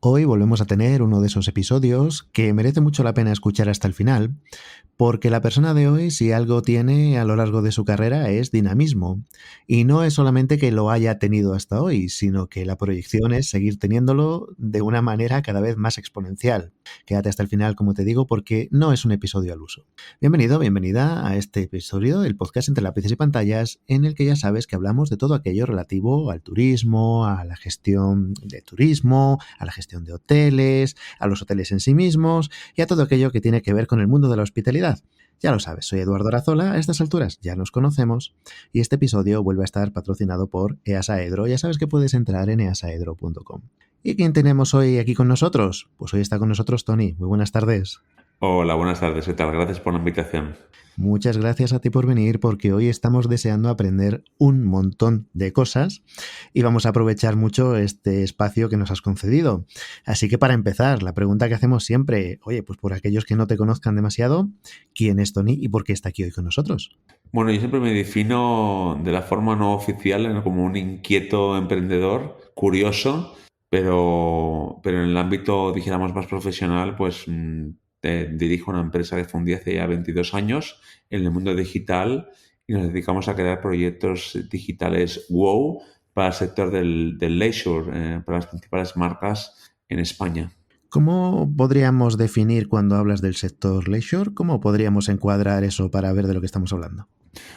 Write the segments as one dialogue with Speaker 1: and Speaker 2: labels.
Speaker 1: Hoy volvemos a tener uno de esos episodios que merece mucho la pena escuchar hasta el final, porque la persona de hoy, si algo tiene a lo largo de su carrera, es dinamismo. Y no es solamente que lo haya tenido hasta hoy, sino que la proyección es seguir teniéndolo de una manera cada vez más exponencial. Quédate hasta el final, como te digo, porque no es un episodio al uso. Bienvenido, bienvenida a este episodio del podcast Entre Lápices y Pantallas, en el que ya sabes que hablamos de todo aquello relativo al turismo, a la gestión de turismo, a la gestión de hoteles, a los hoteles en sí mismos y a todo aquello que tiene que ver con el mundo de la hospitalidad. Ya lo sabes, soy Eduardo Arazola, a estas alturas ya nos conocemos y este episodio vuelve a estar patrocinado por EASAEDRO. Ya sabes que puedes entrar en easaedro.com. ¿Y quién tenemos hoy aquí con nosotros? Pues hoy está con nosotros Tony. Muy buenas tardes.
Speaker 2: Hola, buenas tardes, ¿qué tal? Gracias por la invitación.
Speaker 1: Muchas gracias a ti por venir porque hoy estamos deseando aprender un montón de cosas y vamos a aprovechar mucho este espacio que nos has concedido. Así que para empezar, la pregunta que hacemos siempre, oye, pues por aquellos que no te conozcan demasiado, ¿quién es Tony y por qué está aquí hoy con nosotros?
Speaker 2: Bueno, yo siempre me defino de la forma no oficial como un inquieto emprendedor, curioso, pero en el ámbito, dijéramos, más profesional, pues dirijo una empresa que fundé hace ya 22 años en el mundo digital y nos dedicamos a crear proyectos digitales wow para el sector del leisure, para las principales marcas en España.
Speaker 1: ¿Cómo podríamos definir cuando hablas del sector leisure? ¿Cómo podríamos encuadrar eso para ver de lo que estamos hablando?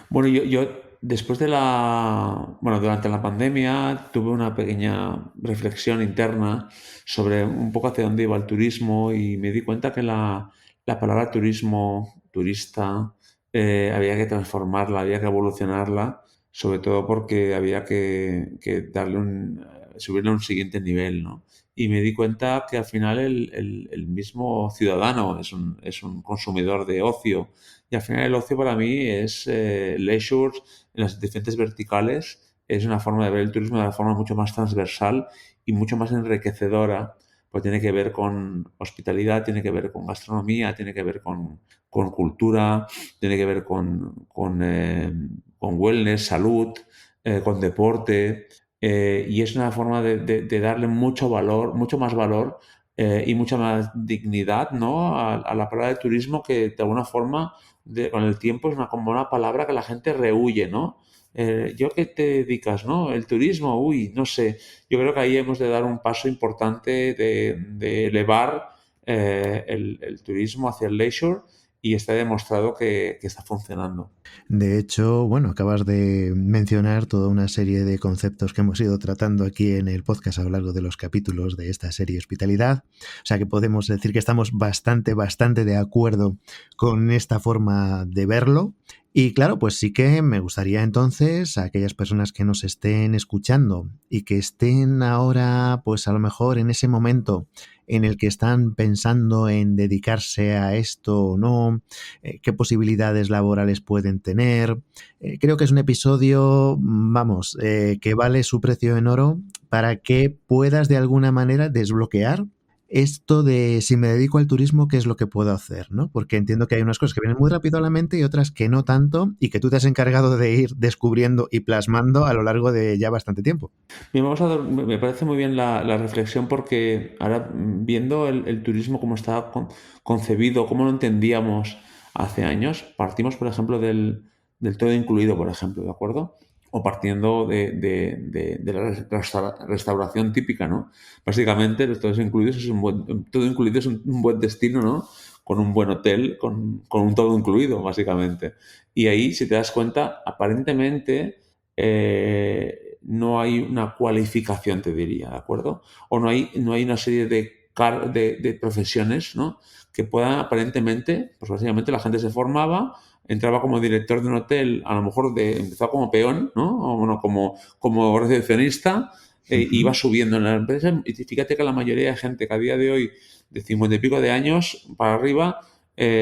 Speaker 2: Bueno, yo después bueno, durante la pandemia tuve una pequeña reflexión interna sobre un poco hacia dónde iba el turismo y me di cuenta que la palabra turismo, turista, había que transformarla, había que evolucionarla, sobre todo porque había que subirle a un siguiente nivel, ¿no? Y me di cuenta que al final el mismo ciudadano es un consumidor de ocio y al final el ocio para mí es leisure en las diferentes verticales. Es una forma de ver el turismo de una forma mucho más transversal y mucho más enriquecedora. Pues tiene que ver con hospitalidad, tiene que ver con gastronomía, tiene que ver con cultura, tiene que ver con wellness, salud, con deporte. Y es una forma de darle mucho valor, mucho más valor y mucha más dignidad, ¿no? A la palabra de turismo que de alguna forma con el tiempo es como una palabra que la gente rehuye, ¿no? ¿Yo qué te dedicas, no? El turismo, uy, no sé. Yo creo que ahí hemos de dar un paso importante de elevar el turismo hacia el leisure y está demostrado que está funcionando.
Speaker 1: De hecho, bueno, acabas de mencionar toda una serie de conceptos que hemos ido tratando aquí en el podcast a lo largo de los capítulos de esta serie Hospitalidad. O sea que podemos decir que estamos bastante de acuerdo con esta forma de verlo. Y claro, pues sí que me gustaría entonces a aquellas personas que nos estén escuchando y que estén ahora, pues a lo mejor en ese momento en el que están pensando en dedicarse a esto o no, qué posibilidades laborales pueden tener. Creo que es un episodio, vamos, que vale su precio en oro para que puedas de alguna manera desbloquear esto de si me dedico al turismo, ¿qué es lo que puedo hacer? ¿No? Porque entiendo que hay unas cosas que vienen muy rápido a la mente y otras que no tanto y que tú te has encargado de ir descubriendo y plasmando a lo largo de ya bastante tiempo.
Speaker 2: Bien, me parece muy bien la reflexión porque ahora viendo el turismo como está concebido, cómo lo entendíamos hace años, partimos, por ejemplo, del todo incluido, por ejemplo, ¿de acuerdo? O partiendo de la restauración típica, ¿no? Básicamente, los todos incluidos es todo incluido es un buen destino, ¿no? Con un buen hotel, con un todo incluido, básicamente. Y ahí, si te das cuenta, aparentemente no hay una cualificación, te diría, ¿de acuerdo? O no hay una serie de profesiones, ¿no? Que puedan aparentemente, pues básicamente la gente se formaba, entraba como director de un hotel, a lo mejor empezó como peón, ¿no? O bueno, como recepcionista, iba subiendo en la empresa. Y fíjate que la mayoría de gente que a día de hoy, de 50 y pico de años para arriba,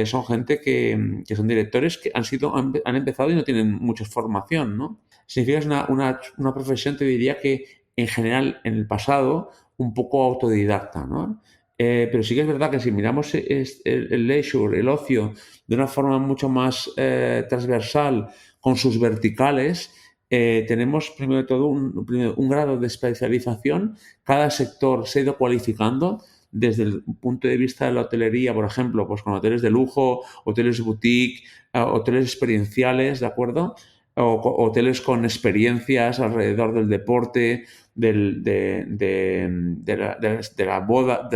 Speaker 2: son gente que son directores que han empezado y no tienen mucha formación, ¿no? Significa es una profesión, te diría que en general en el pasado un poco autodidacta, ¿no? Pero sí que es verdad que si miramos el leisure, el ocio, de una forma mucho más transversal, con sus verticales, tenemos primero de todo un grado de especialización. Cada sector se ha ido cualificando desde el punto de vista de la hotelería, por ejemplo, pues con hoteles de lujo, hoteles boutique, hoteles experienciales, ¿de acuerdo? Hoteles con experiencias alrededor del deporte, de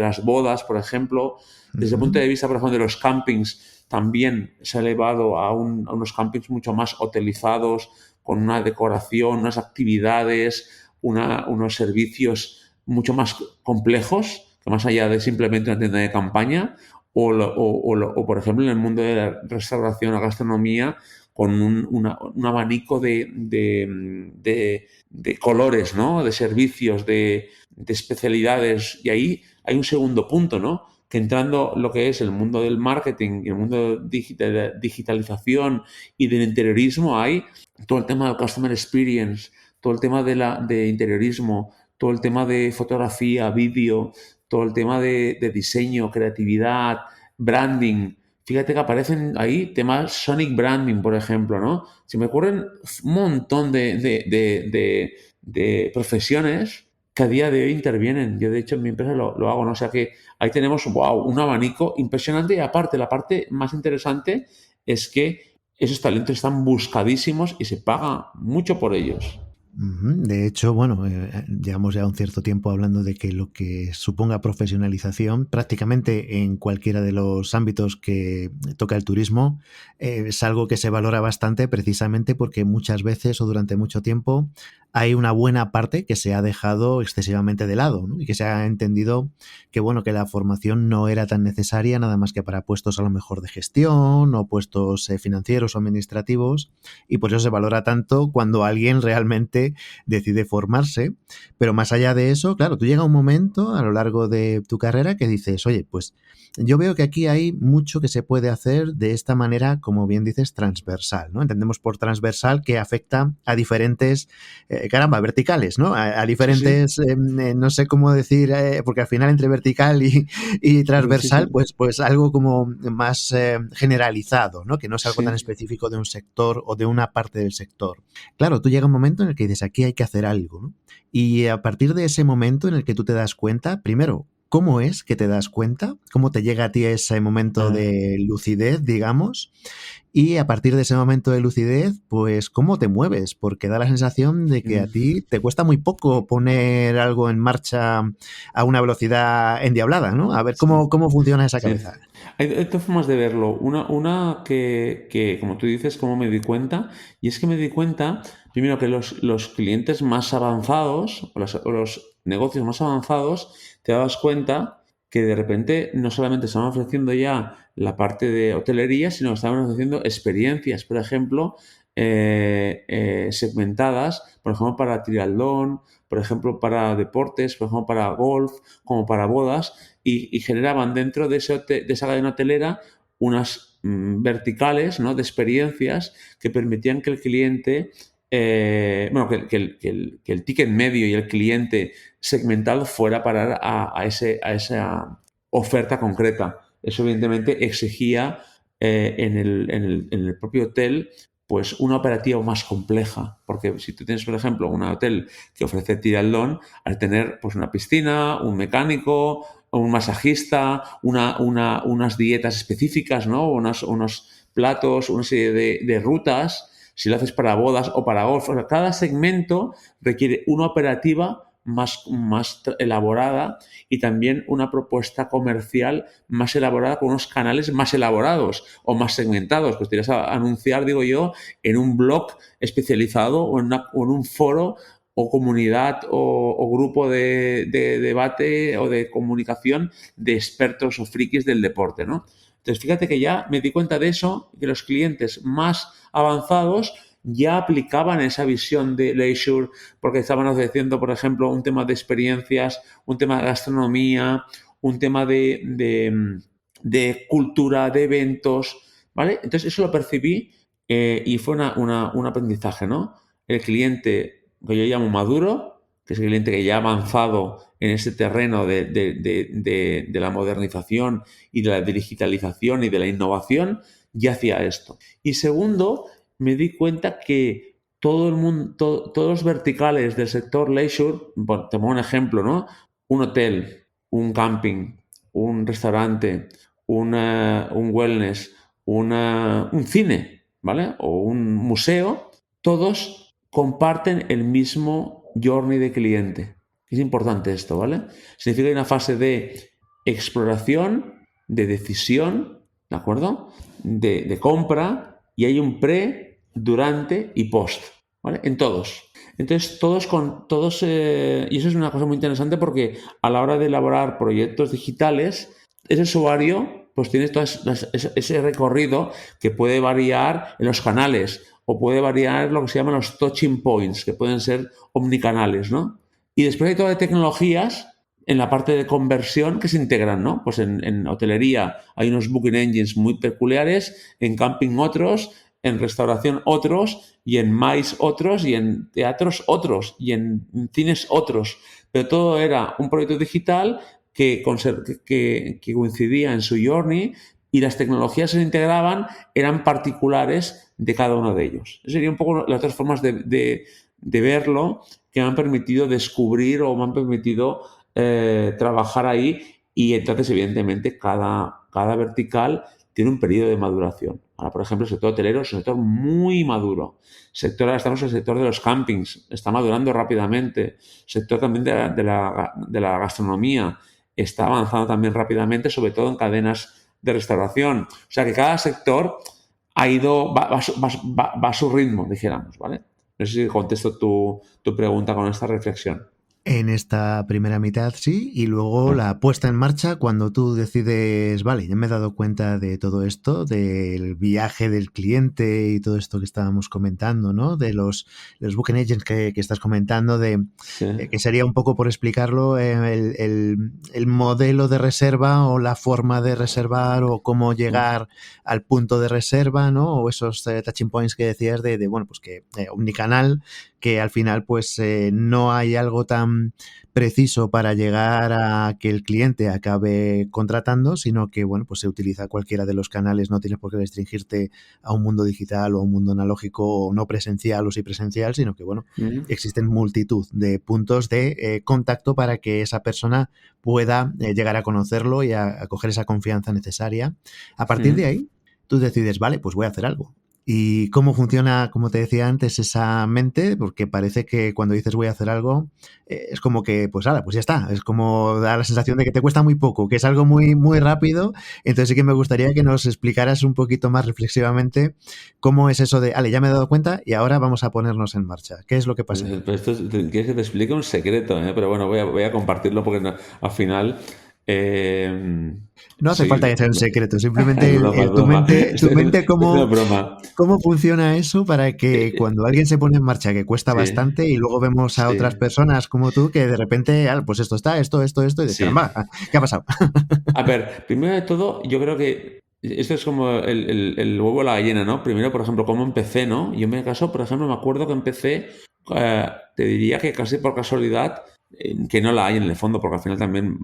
Speaker 2: las bodas, por ejemplo. Desde el punto de vista, por ejemplo, de los campings, también se ha elevado a unos campings mucho más hotelizados, con una decoración, unas actividades, unos servicios mucho más complejos, que más allá de simplemente una tienda de campaña, o por ejemplo, en el mundo de la restauración, la gastronomía, con un abanico de colores, ¿no? De servicios, de especialidades. Y ahí hay un segundo punto, ¿no? Que entrando lo que es el mundo del marketing y el mundo de la digitalización y del interiorismo, hay todo el tema del customer experience, todo el tema de interiorismo, todo el tema de fotografía, vídeo, todo el tema de diseño, creatividad, branding. Fíjate que aparecen ahí temas Sonic Branding, por ejemplo, ¿no? Se me ocurren un montón de profesiones que a día de hoy intervienen. Yo, de hecho, en mi empresa lo hago, ¿no? O sea que ahí tenemos, wow, un abanico impresionante. Y aparte, la parte más interesante es que esos talentos están buscadísimos y se paga mucho por ellos.
Speaker 1: De hecho, bueno, llevamos ya un cierto tiempo hablando de que lo que suponga profesionalización prácticamente en cualquiera de los ámbitos que toca el turismo es algo que se valora bastante precisamente porque muchas veces o durante mucho tiempo hay una buena parte que se ha dejado excesivamente de lado, ¿no? Y que se ha entendido que, bueno, que la formación no era tan necesaria nada más que para puestos a lo mejor de gestión o puestos financieros o administrativos, y por eso se valora tanto cuando alguien realmente decide formarse. Pero más allá de eso, claro, tú llega un momento a lo largo de tu carrera que dices, oye, pues yo veo que aquí hay mucho que se puede hacer de esta manera, como bien dices, transversal, ¿no? Entendemos por transversal que afecta a diferentes, caramba, verticales, ¿no? A
Speaker 2: Sí, sí,
Speaker 1: diferentes, no sé cómo decir, porque al final entre vertical y
Speaker 2: sí,
Speaker 1: transversal,
Speaker 2: sí.
Speaker 1: pues algo como más generalizado, ¿no? Que no es algo tan
Speaker 2: Sí.
Speaker 1: específico de un sector o de una parte del sector. Claro, tú llega un momento en el que dices, aquí hay que hacer algo, ¿no? Y a partir de ese momento en el que tú te das cuenta, primero, ¿cómo es que te das cuenta? ¿Cómo te llega a ti ese momento
Speaker 2: Ah,
Speaker 1: de lucidez, digamos? Y a partir de ese momento de lucidez, pues, ¿cómo te mueves? Porque da la sensación de que a
Speaker 2: mm,
Speaker 1: ti te cuesta muy poco poner algo en marcha a una velocidad endiablada, ¿no? A ver
Speaker 2: sí.
Speaker 1: cómo funciona esa
Speaker 2: Sí.
Speaker 1: cabeza.
Speaker 2: Hay dos formas de verlo. Una que, como tú dices, cómo me di cuenta, y es que me di cuenta, primero, que los clientes más avanzados, o los negocios más avanzados, te das cuenta que de repente no solamente estaban ofreciendo ya la parte de hotelería, sino que estaban ofreciendo experiencias, por ejemplo, segmentadas, por ejemplo, para triatlón, por ejemplo, para deportes, por ejemplo, para golf, como para bodas, y generaban dentro de esa cadena hotelera unas verticales, ¿no? De experiencias que permitían que el cliente, bueno, que el ticket medio y el cliente segmentado fuera a parar a esa oferta concreta. Eso evidentemente exigía en el propio hotel pues una operativa más compleja, porque si tú tienes, por ejemplo, un hotel que ofrece triatlón, al tener pues una piscina, un mecánico, un masajista, unas dietas específicas, ¿no? Unos platos, una serie de rutas, si lo haces para bodas o para golf. O sea, cada segmento requiere una operativa más elaborada y también una propuesta comercial más elaborada con unos canales más elaborados o más segmentados. Pues te irás a anunciar, digo yo, en un blog especializado o en un foro o comunidad o grupo de debate o de comunicación de expertos o frikis del deporte, ¿no? Entonces, fíjate que ya me di cuenta de eso, que los clientes más avanzados ya aplicaban esa visión de leisure porque estaban ofreciendo, por ejemplo, un tema de experiencias, un tema de gastronomía, un tema de cultura, de eventos, ¿vale? Entonces, eso lo percibí y fue un aprendizaje, ¿no? El cliente que yo llamo maduro, que es el cliente que ya ha avanzado en ese terreno de la modernización y de la digitalización y de la innovación, ya hacía esto. Y segundo, me di cuenta que todo el mundo, todos los verticales del sector leisure, bueno, te pongo un ejemplo, ¿no? Un hotel, un camping, un restaurante, un wellness, un cine, ¿vale? O un museo, todos comparten el mismo journey de cliente. Es importante esto, ¿vale? Significa que hay una fase de exploración, de decisión, ¿de acuerdo? De compra, y hay un pre, durante y post, ¿vale? En todos. Entonces, y eso es una cosa muy interesante porque a la hora de elaborar proyectos digitales, ese usuario pues tiene ese recorrido que puede variar en los canales o puede variar lo que se llaman los touching points, que pueden ser omnicanales, ¿no? Y después hay todas las tecnologías en la parte de conversión que se integran, ¿no? Pues en hotelería hay unos booking engines muy peculiares, en camping otros, en restauración otros, y en MICE otros, y en teatros otros, y en cines otros. Pero todo era un proyecto digital que coincidía en su journey, y las tecnologías que se integraban eran particulares de cada uno de ellos. Esas serían un poco las otras formas de verlo que me han permitido descubrir o me han permitido trabajar ahí, y entonces evidentemente cada vertical tiene un periodo de maduración. Ahora, por ejemplo, el sector hotelero es un sector muy maduro. Ahora estamos en el sector de los campings, está madurando rápidamente. El sector también de la gastronomía está avanzando también rápidamente, sobre todo en cadenas de restauración. O sea que cada sector va a su ritmo, dijéramos, ¿vale? No sé si contesto tu pregunta con esta reflexión.
Speaker 1: En esta primera mitad sí, y luego la puesta en marcha cuando tú decides, vale, ya me he dado cuenta de todo esto, del viaje del cliente y todo esto que estábamos comentando, ¿no? De los booking agents que estás comentando,
Speaker 2: Sí.
Speaker 1: que sería un poco por explicarlo, el modelo de reserva o la forma de reservar o cómo llegar al punto de reserva, ¿no? O esos touching points que decías bueno, pues que omnicanal, que al final pues no hay algo tan preciso para llegar a que el cliente acabe contratando, sino que bueno, pues se utiliza cualquiera de los canales, no tienes por qué restringirte a un mundo digital o a un mundo analógico o no presencial o sí presencial, sino que bueno, existen multitud de puntos de contacto para que esa persona pueda llegar a conocerlo y a coger esa confianza necesaria. A partir de ahí, tú decides, vale, pues voy a hacer algo. ¿Y cómo funciona, como te decía antes, esa mente? Porque parece que cuando dices voy a hacer algo, es como que, pues ahora, pues ya está. Es como da la sensación de que te cuesta muy poco, que es algo muy, muy rápido. Entonces sí que me gustaría que nos explicaras un poquito más reflexivamente cómo es eso de, ya me he dado cuenta y ahora vamos a ponernos en marcha. ¿Qué es lo que pasa ahí?
Speaker 2: Quieres que te explique un secreto, ¿eh? Pero bueno, voy a compartirlo porque al final...
Speaker 1: No hace falta
Speaker 2: sí,
Speaker 1: que sea un secreto,
Speaker 2: es
Speaker 1: simplemente
Speaker 2: broma, es
Speaker 1: tu
Speaker 2: broma.
Speaker 1: mente,
Speaker 2: Es una broma.
Speaker 1: cómo funciona eso para que cuando alguien se pone en marcha, que cuesta
Speaker 2: Sí,
Speaker 1: bastante, y luego vemos a otras
Speaker 2: sí,
Speaker 1: personas como tú que de repente, pues esto está, esto, y de
Speaker 2: sí.
Speaker 1: caramba, ¿qué ha pasado?
Speaker 2: A ver, primero de todo, yo creo que esto es como el huevo o la gallina, ¿no? Primero, por ejemplo, cómo empecé, ¿no? Yo en mi caso, por ejemplo, me acuerdo que empecé, te diría que casi por casualidad, que no la hay en el fondo, porque al final también,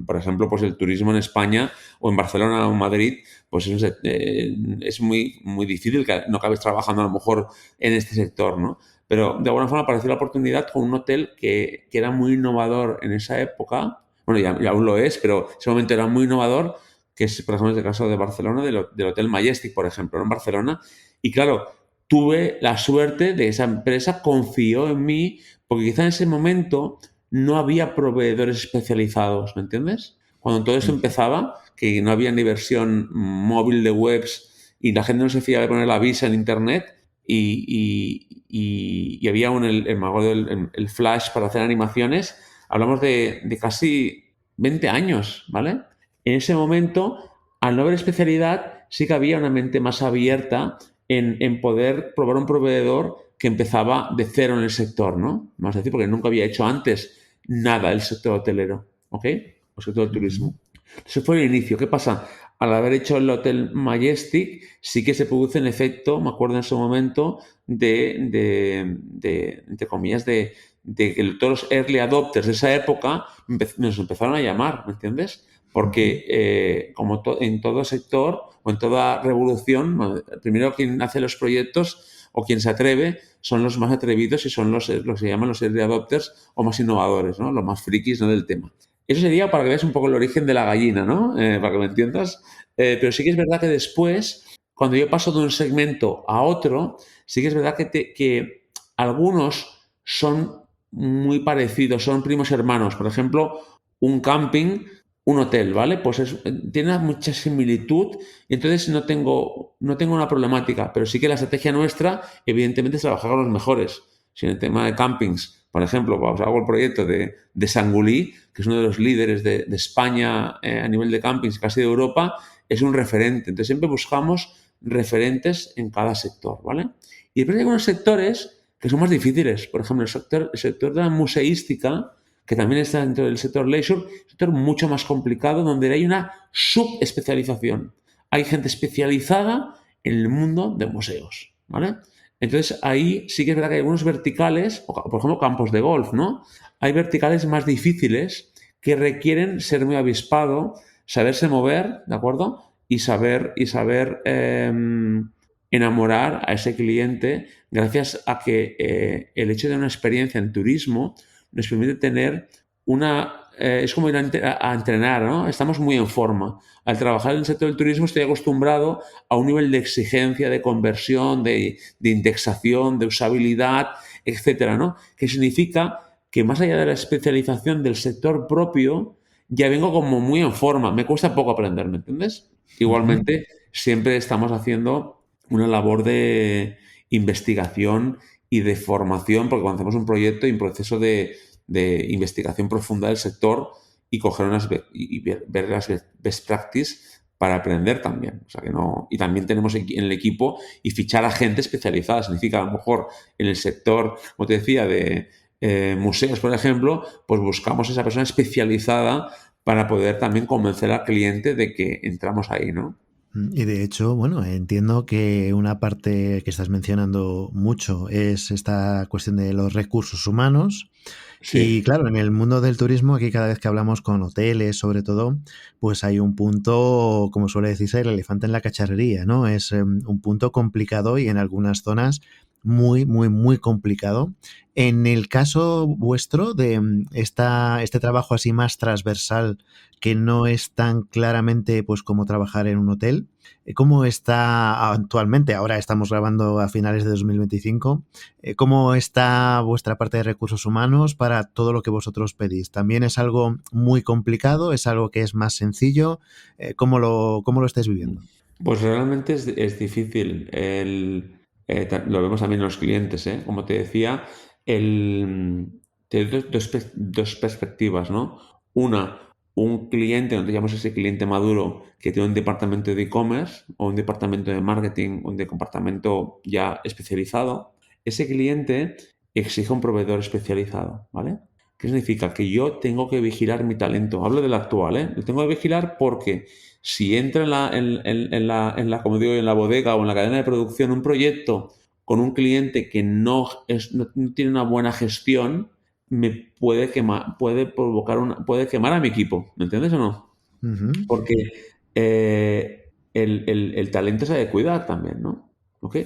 Speaker 2: por ejemplo, pues el turismo en España o en Barcelona o en Madrid, pues es muy, muy difícil que no acabes trabajando a lo mejor en este sector, ¿no? Pero de alguna forma apareció la oportunidad con un hotel que era muy innovador en esa época. Bueno, ya aún lo es, pero en ese momento era muy innovador, que es, por ejemplo, el caso de Barcelona, del Hotel Majestic, por ejemplo, ¿no? En Barcelona. Y claro, tuve la suerte de que esa empresa confió en mí, porque quizá en ese momento no había proveedores especializados, ¿me entiendes? Cuando todo eso empezaba, que no había ni versión móvil de webs y la gente no se fiaba de poner la visa en internet, y había me acuerdo, el Flash para hacer animaciones. Hablamos de casi 20 años, ¿vale? En ese momento, al no haber especialidad, sí que había una mente más abierta en poder probar un proveedor que empezaba de cero en el sector, ¿no? Vamos a decir, porque nunca había hecho antes nada del sector hotelero, ¿ok? O sector del turismo. Ese fue el inicio. ¿Qué pasa? Al haber hecho el Hotel Majestic, sí que se produce un efecto, me acuerdo en ese momento, entre comillas, de que todos los early adopters de esa época nos empezaron a llamar, ¿me entiendes? Porque como en todo sector o en toda revolución, primero quien hace los proyectos o quien se atreve son los más atrevidos y son los que se llaman los early adopters o más innovadores, ¿no? Los más frikis, ¿no? Del tema. Eso sería para que veas un poco el origen de la gallina, ¿no? Para que me entiendas. Pero sí que es verdad que después, cuando yo paso de un segmento a otro, sí que es verdad que algunos son muy parecidos, son primos hermanos. Por ejemplo, un camping, un hotel, ¿vale? Pues tiene mucha similitud y entonces no tengo una problemática, pero sí que la estrategia nuestra, evidentemente, es trabajar con los mejores. Si en el tema de campings, por ejemplo, pues hago el proyecto de Sangulí, que es uno de los líderes de España a nivel de campings, casi de Europa, es un referente. Entonces siempre buscamos referentes en cada sector, ¿vale? Y después hay algunos sectores que son más difíciles. Por ejemplo, el sector de la museística, que también está dentro del sector leisure, es un sector mucho más complicado donde hay una subespecialización. Hay gente especializada en el mundo de museos, ¿vale? Entonces ahí sí que es verdad que hay algunos verticales, por ejemplo campos de golf, ¿no? Hay verticales más difíciles que requieren ser muy avispado, saberse mover, ¿de acuerdo? Y saber enamorar a ese cliente gracias a que el hecho de una experiencia en turismo nos permite tener es como ir a entrenar, ¿no? Estamos muy en forma. Al trabajar en el sector del turismo estoy acostumbrado a un nivel de exigencia, de conversión, de indexación, de usabilidad, etcétera, ¿no? Que significa que más allá de la especialización del sector propio, ya vengo como muy en forma. Me cuesta poco aprender, ¿me entiendes? Igualmente, siempre estamos haciendo una labor de investigación y de formación, porque cuando hacemos un proyecto y un proceso de investigación profunda del sector y coger ver las best practice para aprender también. O sea que no, y también tenemos en el equipo y fichar a gente especializada. Significa a lo mejor en el sector, como te decía, de museos, por ejemplo, pues buscamos esa persona especializada para poder también convencer al cliente de que entramos ahí, ¿no?
Speaker 1: Y de hecho, bueno, entiendo que una parte que estás mencionando mucho es esta cuestión de los recursos humanos. Y
Speaker 2: Sí.
Speaker 1: claro, en el mundo del turismo, aquí cada vez que hablamos con hoteles, sobre todo, pues hay un punto, como suele decirse, el elefante en la cacharrería, ¿no? Es un punto complicado y en algunas zonas muy, muy, muy complicado. En el caso vuestro de este trabajo así más transversal, que no es tan claramente pues como trabajar en un hotel, ¿cómo está actualmente? Ahora estamos grabando a finales de 2025. ¿Cómo está vuestra parte de recursos humanos para todo lo que vosotros pedís? ¿También es algo muy complicado? ¿Es algo que es más sencillo? ¿Cómo lo estáis viviendo?
Speaker 2: Pues realmente es difícil. Lo vemos también en los clientes, ¿eh? Como te decía, te doy dos perspectivas, ¿no? Una, un cliente, donde llamamos ese cliente maduro, que tiene un departamento de e-commerce o un departamento de marketing o un departamento ya especializado. Ese cliente exige un proveedor especializado, ¿vale? ¿Qué significa? Que yo tengo que vigilar mi talento. Hablo del actual, ¿eh? Lo tengo que vigilar porque si entra como digo, en la bodega o en la cadena de producción un proyecto con un cliente que no tiene una buena gestión, me puede quemar, puede quemar a mi equipo, ¿me entiendes o no?
Speaker 1: Ujú.
Speaker 2: Porque el talento se ha de cuidar también, ¿no? ¿Ok?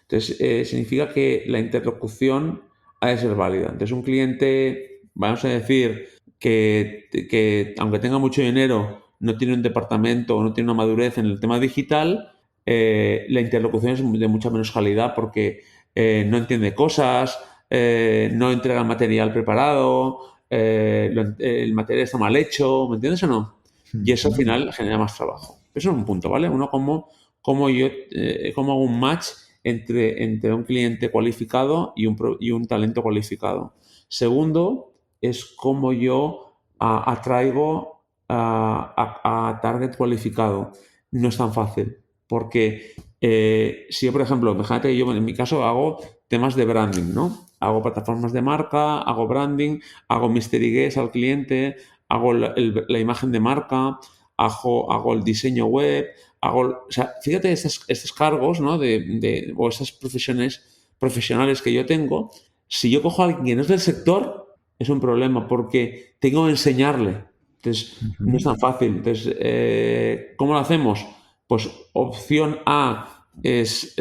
Speaker 2: Entonces, significa que la interlocución ha de ser válida. Entonces, un cliente, vamos a decir, que aunque tenga mucho dinero, no tiene un departamento o no tiene una madurez en el tema digital, la interlocución es de mucha menos calidad porque no entiende cosas, no entrega el material preparado, el material está mal hecho, ¿me entiendes o no? Y eso al
Speaker 1: Ujú.
Speaker 2: final genera más trabajo. Eso es un punto, ¿vale? Uno, cómo hago un match entre un cliente cualificado y un talento cualificado. Segundo, es cómo yo atraigo a target cualificado. No es tan fácil, porque si yo, por ejemplo, imagínate que yo en mi caso hago temas de branding, ¿no? Hago plataformas de marca, hago branding, hago mystery guest al cliente, hago la imagen de marca, hago el diseño web, o sea, fíjate estos cargos, ¿no? O esas profesionales que yo tengo, si yo cojo a alguien que no es del sector, es un problema porque tengo que enseñarle. Entonces, no es
Speaker 1: Ujú.
Speaker 2: tan fácil. Entonces, ¿cómo lo hacemos? Pues opción A, es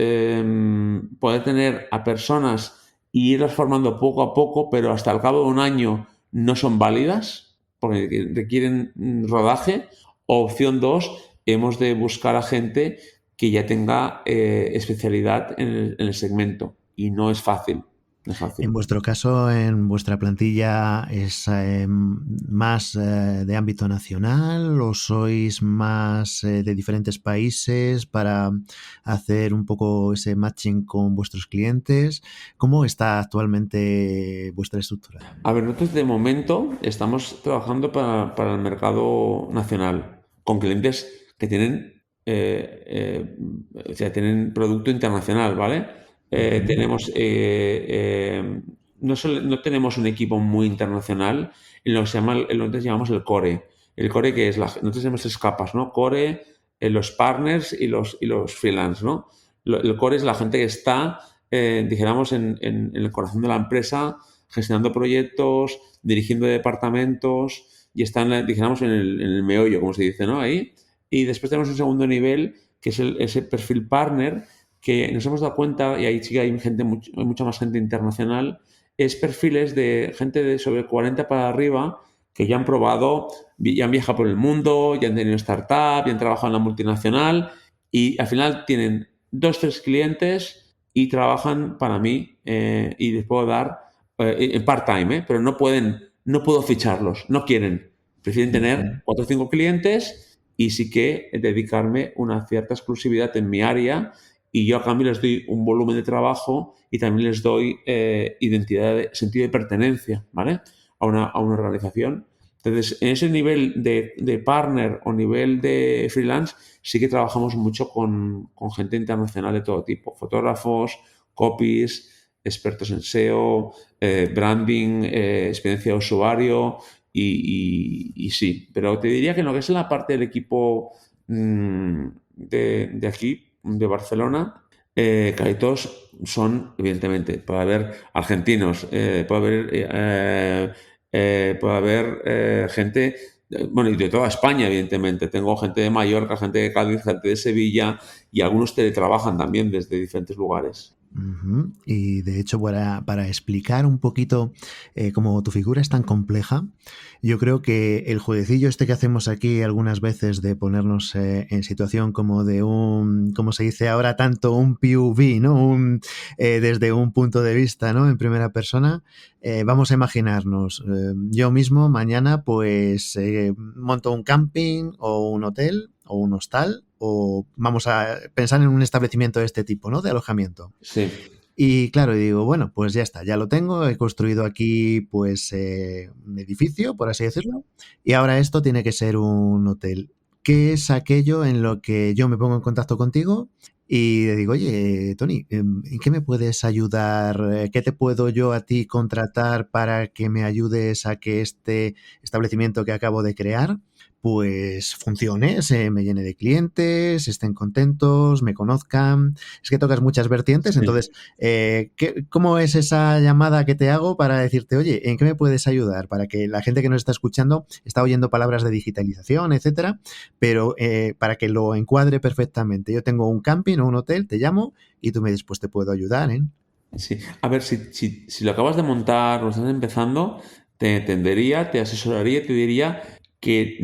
Speaker 2: poder tener a personas y irlas formando poco a poco, pero hasta el cabo de un año no son válidas porque requieren rodaje. O opción 2, hemos de buscar a gente que ya tenga especialidad en el segmento y no es fácil. No es
Speaker 1: En
Speaker 2: fácil.
Speaker 1: vuestro caso, en vuestra plantilla, ¿es más de ámbito nacional o sois más de diferentes países para hacer un poco ese matching con vuestros clientes? ¿Cómo está actualmente vuestra estructura?
Speaker 2: A ver, nosotros de momento estamos trabajando para el mercado nacional, con clientes que tienen, o sea, tienen producto internacional, ¿vale?
Speaker 1: Ujú.
Speaker 2: Tenemos, no tenemos un equipo muy internacional, en lo que se llama, en lo que nosotros llamamos el core. El core que es, nosotros tenemos tres capas, ¿no? Core, los partners y los freelance, ¿no? El core es la gente que está, dijéramos, en el corazón de la empresa, gestionando proyectos, dirigiendo departamentos y están, dijéramos, en el meollo, como se dice, ¿no? Ahí. Y después tenemos un segundo nivel, que es ese perfil partner, que nos hemos dado cuenta, y ahí sí que hay gente, hay mucha más gente internacional, es perfiles de gente de sobre 40 para arriba que ya han probado, ya han viajado por el mundo, ya han tenido startup, ya han trabajado en la multinacional y al final tienen 2, 3 clientes y trabajan para mí y les puedo dar en part-time, pero no puedo ficharlos, no quieren. Prefieren tener 4 o 5 clientes y sí que dedicarme una cierta exclusividad en mi área y yo a cambio les doy un volumen de trabajo y también les doy identidad, sentido de pertenencia, ¿vale? A una organización. Entonces, en ese nivel de partner o nivel de freelance, sí que trabajamos mucho con gente internacional de todo tipo, fotógrafos, copies, expertos en SEO, branding, experiencia de usuario y sí, pero te diría que en lo que es la parte del equipo de aquí, de Barcelona, casi todos son, evidentemente, puede haber argentinos, puede haber gente, bueno, y de toda España, evidentemente. Tengo gente de Mallorca, gente de Cádiz, gente de Sevilla y algunos teletrabajan también desde diferentes lugares.
Speaker 1: Ujú. Y de hecho, para explicar un poquito cómo tu figura es tan compleja, yo creo que el jueguecillo este que hacemos aquí algunas veces de ponernos en situación como de un, como se dice ahora tanto, un POV, ¿no? Desde un punto de vista, ¿no? En primera persona, vamos a imaginarnos, yo mismo mañana pues monto un camping o un hotel o un hostal o vamos a pensar en un establecimiento de este tipo, ¿no? De alojamiento.
Speaker 2: Sí.
Speaker 1: Y claro, y digo, bueno, pues ya está, ya lo tengo, he construido aquí pues un edificio, por así decirlo, y ahora esto tiene que ser un hotel. ¿Qué es aquello en lo que yo me pongo en contacto contigo y le digo, oye, Tony, ¿en qué me puedes ayudar? ¿Qué te puedo yo a ti contratar para que me ayudes a que este establecimiento que acabo de crear pues funcione, se me llene de clientes, estén contentos, me conozcan? Es que tocas muchas vertientes, entonces,
Speaker 2: Sí.
Speaker 1: ¿cómo es esa llamada que te hago para decirte, oye, ¿en qué me puedes ayudar? Para que la gente que nos está escuchando está oyendo palabras de digitalización, etcétera, pero para que lo encuadre perfectamente. Yo tengo un camping o un hotel, te llamo y tú me dices, pues te puedo ayudar, ¿eh?
Speaker 2: Sí, a ver, si lo acabas de montar, lo estás empezando, te entendería, te asesoraría, te diría que,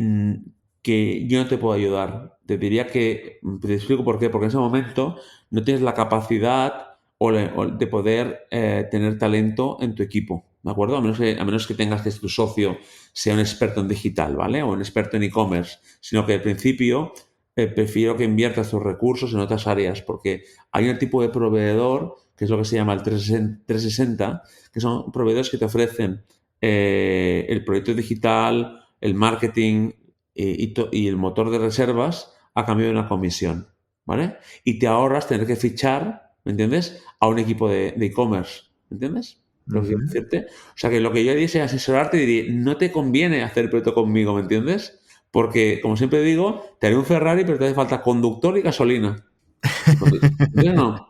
Speaker 2: que yo no te puedo ayudar. Te diría que, te explico por qué, porque en ese momento no tienes la capacidad o de poder tener talento en tu equipo, ¿de acuerdo? A menos que tengas que tu socio sea un experto en digital, ¿vale? O un experto en e-commerce, sino que al principio prefiero que inviertas tus recursos en otras áreas, porque hay un tipo de proveedor que es lo que se llama el 360, que son proveedores que te ofrecen el proyecto digital, el marketing y el motor de reservas a cambio de una comisión, ¿vale? Y te ahorras tener que fichar, ¿me entiendes?, a un equipo de e-commerce, ¿me entiendes? Lo que quiero
Speaker 1: Ujú.
Speaker 2: decirte. O sea que lo que yo haría es asesorarte y diría, no te conviene hacer el proyecto conmigo, ¿me entiendes? Porque, como siempre digo, te haré un Ferrari, pero te hace falta conductor y gasolina. ¿Entiendes? No.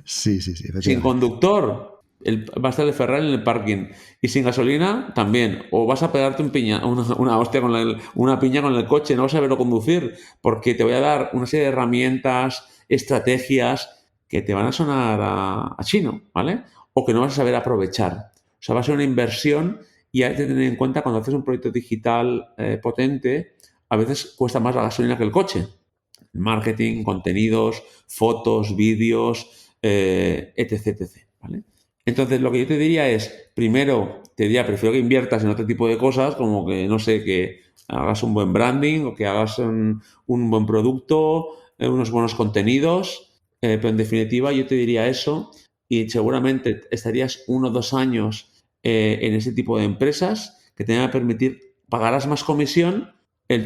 Speaker 1: Sí, sí, sí,
Speaker 2: Sin
Speaker 1: efectivamente.
Speaker 2: conductor, va a estar el Ferrari en el parking. Y sin gasolina, también. O vas a pegarte una hostia con una piña con el coche, no vas a saberlo conducir, porque te voy a dar una serie de herramientas estrategias que te van a sonar a chino, ¿vale? O que no vas a saber aprovechar. O sea, va a ser una inversión y hay que tener en cuenta cuando haces un proyecto digital potente, a veces cuesta más la gasolina que el coche. Marketing, contenidos, fotos, vídeos, etc, etc. ¿Vale? Entonces, lo que yo te diría es, primero, te diría, prefiero que inviertas en otro tipo de cosas, como que, no sé, que hagas un buen branding o que hagas un buen producto, unos buenos contenidos, pero en definitiva yo te diría eso y seguramente estarías 1 o 2 años en ese tipo de empresas que te van a permitir, pagarás más comisión,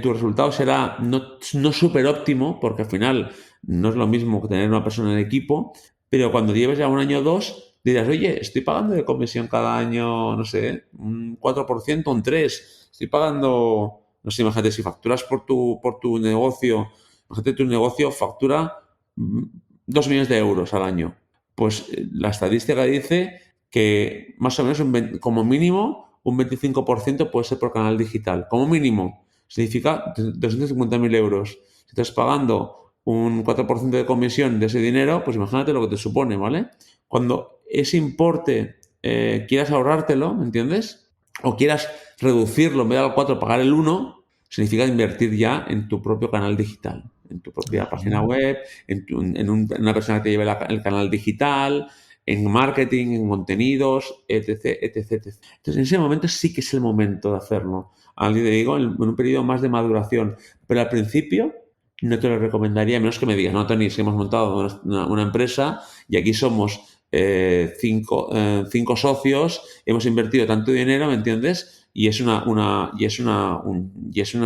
Speaker 2: tu resultado será no súper óptimo, porque al final no es lo mismo que tener una persona en el equipo, pero cuando lleves ya 1 año o 2, dirás, oye, estoy pagando de comisión cada año, no sé, un 4%, un 3%, estoy pagando, no sé, imagínate, si facturas por tu negocio, imagínate tu negocio factura 2 millones de euros al año. Pues la estadística dice que más o menos como mínimo un 25% puede ser por canal digital. Como mínimo significa 250.000 euros. Si estás pagando un 4% de comisión de ese dinero, pues imagínate lo que te supone, ¿vale? Cuando ese importe quieras ahorrártelo, ¿me entiendes? O quieras reducirlo, en vez de al 4 pagar el 1, significa invertir ya en tu propio canal digital, en tu propia página web, en una persona que te lleve el canal digital, en marketing, en contenidos, etc, etc, etc. Entonces, en ese momento sí que es el momento de hacerlo. Al día te digo, en un periodo más de maduración. Pero al principio no te lo recomendaría, a menos que me digas, no, Tony, si hemos montado una empresa y aquí somos 5 socios, hemos invertido tanto dinero, ¿me entiendes? Y es un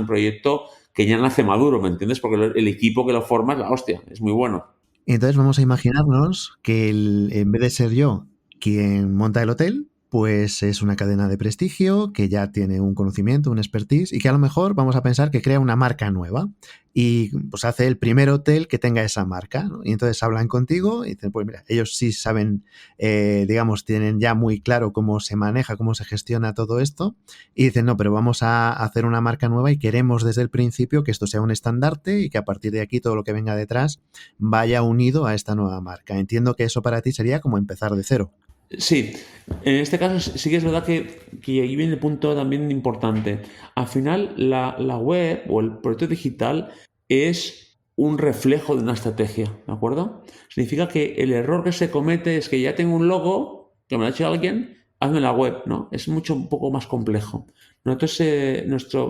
Speaker 2: proyecto que ya nace maduro, ¿me entiendes? Porque el equipo que lo forma es la hostia, es muy bueno.
Speaker 1: Entonces vamos a imaginarnos que en vez de ser yo quien monta el hotel, pues es una cadena de prestigio que ya tiene un conocimiento, un expertise y que a lo mejor vamos a pensar que crea una marca nueva y pues hace el primer hotel que tenga esa marca, ¿no? Y entonces hablan contigo y dicen, pues mira, ellos sí saben, digamos, tienen ya muy claro cómo se maneja, cómo se gestiona todo esto y dicen, no, pero vamos a hacer una marca nueva y queremos desde el principio que esto sea un estandarte y que a partir de aquí todo lo que venga detrás vaya unido a esta nueva marca. Entiendo que eso para ti sería como empezar de cero.
Speaker 2: Sí, en este caso sí que es verdad que ahí viene el punto también importante. Al final, la web o el proyecto digital es un reflejo de una estrategia, ¿de acuerdo? Significa que el error que se comete es que ya tengo un logo, que me lo ha hecho alguien, hazme la web, ¿no? Es un poco más complejo. Nosotros,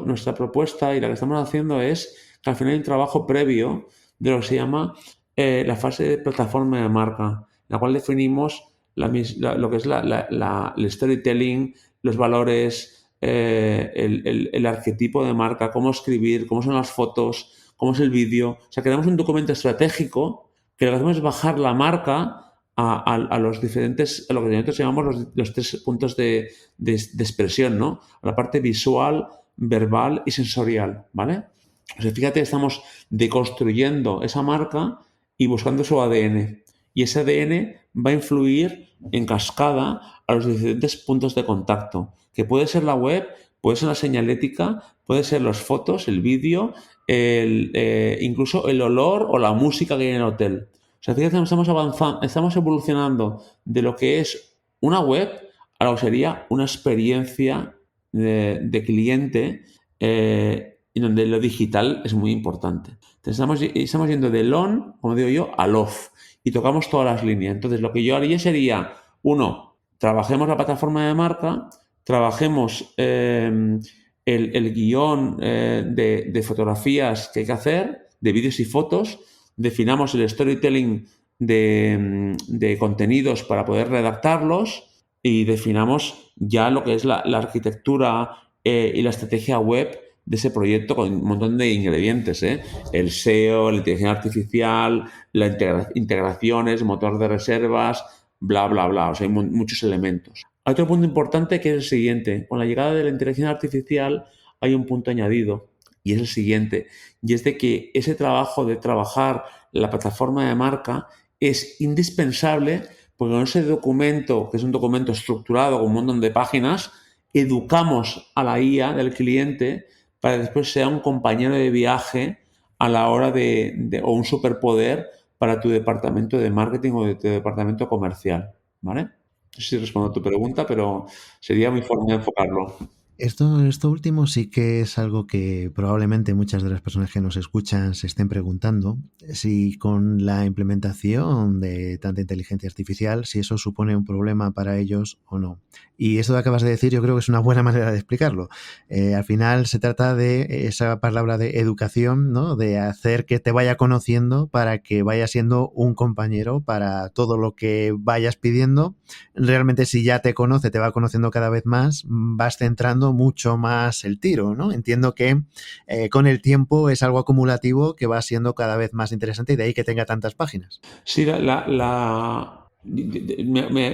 Speaker 2: nuestra propuesta y la que estamos haciendo es que al final hay un trabajo previo de lo que se llama la fase de plataforma de marca, en la cual definimos lo que es el storytelling, los valores, el arquetipo de marca, cómo escribir, cómo son las fotos, cómo es el vídeo. O sea, creamos un documento estratégico que lo que hacemos es bajar la marca a los diferentes, a lo que nosotros llamamos los 3 puntos de expresión, ¿no? A la parte visual, verbal y sensorial, ¿vale? O sea, fíjate, estamos deconstruyendo esa marca y buscando su ADN. Y ese ADN va a influir en cascada a los diferentes puntos de contacto, que puede ser la web, puede ser la señalética, puede ser las fotos, el vídeo, incluso el olor o la música que hay en el hotel. O sea, fíjate, estamos avanzando, estamos evolucionando de lo que es una web a lo que sería una experiencia de cliente y donde lo digital es muy importante. Entonces estamos yendo del on, como digo yo, al off y tocamos todas las líneas. Entonces lo que yo haría sería, uno, trabajemos la plataforma de marca, trabajemos el guión de fotografías que hay que hacer, de vídeos y fotos, definamos el storytelling de contenidos para poder redactarlos y definamos ya lo que es la arquitectura y la estrategia web de ese proyecto con un montón de ingredientes, ¿eh? El SEO, la inteligencia artificial, las integraciones, motor de reservas, bla, bla, bla. O sea, hay muchos elementos. Hay otro punto importante que es el siguiente. Con la llegada de la inteligencia artificial hay un punto añadido y es el siguiente. Y es de que ese trabajo de trabajar la plataforma de marca es indispensable porque con ese documento, que es un documento estructurado con un montón de páginas, educamos a la IA del cliente para que después sea un compañero de viaje a la hora o un superpoder para tu departamento de marketing o de tu departamento comercial, ¿vale? No sé si respondo a tu pregunta, pero sería mi forma de enfocarlo.
Speaker 1: Esto último sí que es algo que probablemente muchas de las personas que nos escuchan se estén preguntando, si con la implementación de tanta inteligencia artificial, si eso supone un problema para ellos o no. Y esto que acabas de decir yo creo que es una buena manera de explicarlo. Al final se trata de esa palabra de educación, ¿no? De hacer que te vaya conociendo para que vaya siendo un compañero para todo lo que vayas pidiendo. Realmente si ya te conoce, te va conociendo cada vez más, vas centrando mucho más el tiro, ¿no? Entiendo que con el tiempo es algo acumulativo que va siendo cada vez más interesante y de ahí que tenga tantas páginas.
Speaker 2: Sí,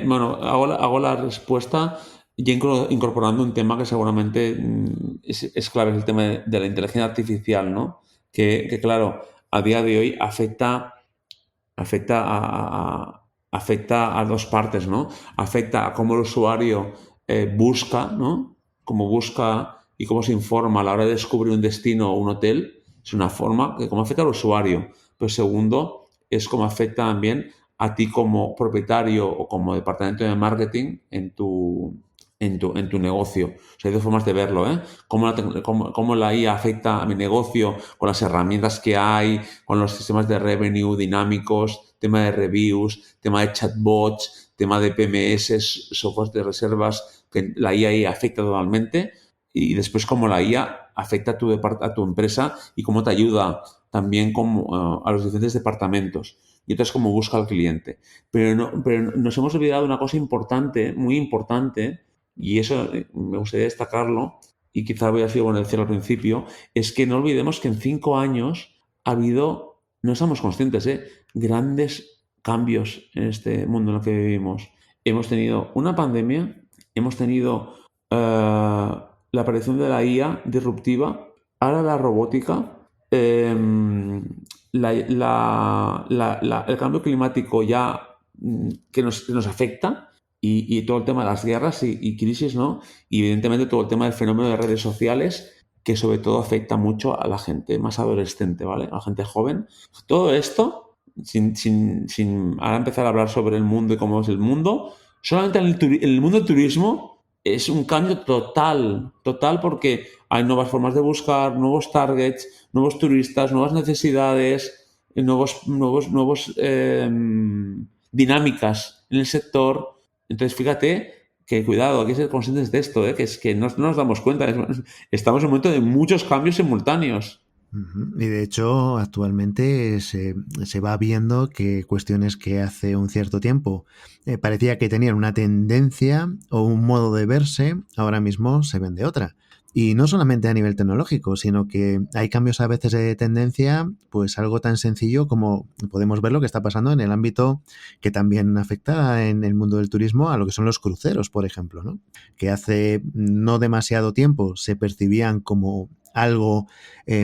Speaker 2: bueno, hago la respuesta ya incorporando un tema que seguramente es clave, es el tema de la inteligencia artificial, ¿no? Que, claro, a día de hoy afecta afecta a dos partes, ¿no? Afecta a cómo el usuario busca, ¿no? Cómo busca y cómo se informa a la hora de descubrir un destino o un hotel. Es una forma que cómo afecta al usuario. Pero segundo, es cómo afecta también a ti como propietario o como departamento de marketing en tu negocio. O sea, hay dos formas de verlo, ¿eh? Cómo la IA afecta a mi negocio con las herramientas que hay, con los sistemas de revenue dinámicos, tema de reviews, tema de chatbots, tema de PMS, software de reservas, que la IA ahí afecta totalmente. Y después cómo la IA afecta a tu empresa y cómo te ayuda también a los diferentes departamentos. Y entonces cómo busca al cliente. Pero nos hemos olvidado una cosa importante, muy importante, y eso me gustaría destacarlo, y quizá voy a decir, bueno, decirlo al principio, es que no olvidemos que en 5 años ha habido, no estamos conscientes, grandes cambios en este mundo en el que vivimos. Hemos tenido una pandemia, hemos tenido la aparición de la IA disruptiva, ahora la robótica, el cambio climático ya que nos afecta y todo el tema de las guerras y crisis, ¿no? Y evidentemente todo el tema del fenómeno de redes sociales que sobre todo afecta mucho a la gente más adolescente, ¿vale? A la gente joven. Todo esto, sin ahora empezar a hablar sobre el mundo y cómo es el mundo, solamente en el mundo del turismo es un cambio total, total porque hay nuevas formas de buscar, nuevos targets, nuevos turistas, nuevas necesidades, nuevos dinámicas en el sector. Entonces, fíjate que cuidado, hay que ser conscientes de esto, que es que no nos damos cuenta. Estamos en un momento de muchos cambios simultáneos.
Speaker 1: Y de hecho, actualmente se va viendo que cuestiones que hace un cierto tiempo parecía que tenían una tendencia o un modo de verse, ahora mismo se ven de otra. Y no solamente a nivel tecnológico, sino que hay cambios a veces de tendencia, pues algo tan sencillo como podemos ver lo que está pasando en el ámbito que también afecta en el mundo del turismo a lo que son los cruceros, por ejemplo, ¿no? Que hace no demasiado tiempo se percibían como algo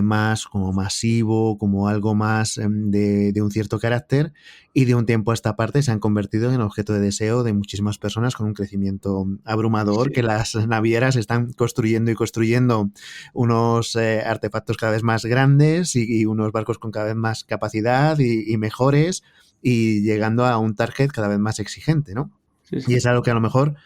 Speaker 1: más como masivo, como algo más de un cierto carácter y de un tiempo a esta parte se han convertido en objeto de deseo de muchísimas personas con un crecimiento abrumador
Speaker 2: Sí.
Speaker 1: que las navieras están construyendo y construyendo unos artefactos cada vez más grandes y unos barcos con cada vez más capacidad y mejores y llegando a un target cada vez más exigente, ¿no?
Speaker 2: Sí,
Speaker 1: Y
Speaker 2: sí.
Speaker 1: es algo que a lo mejor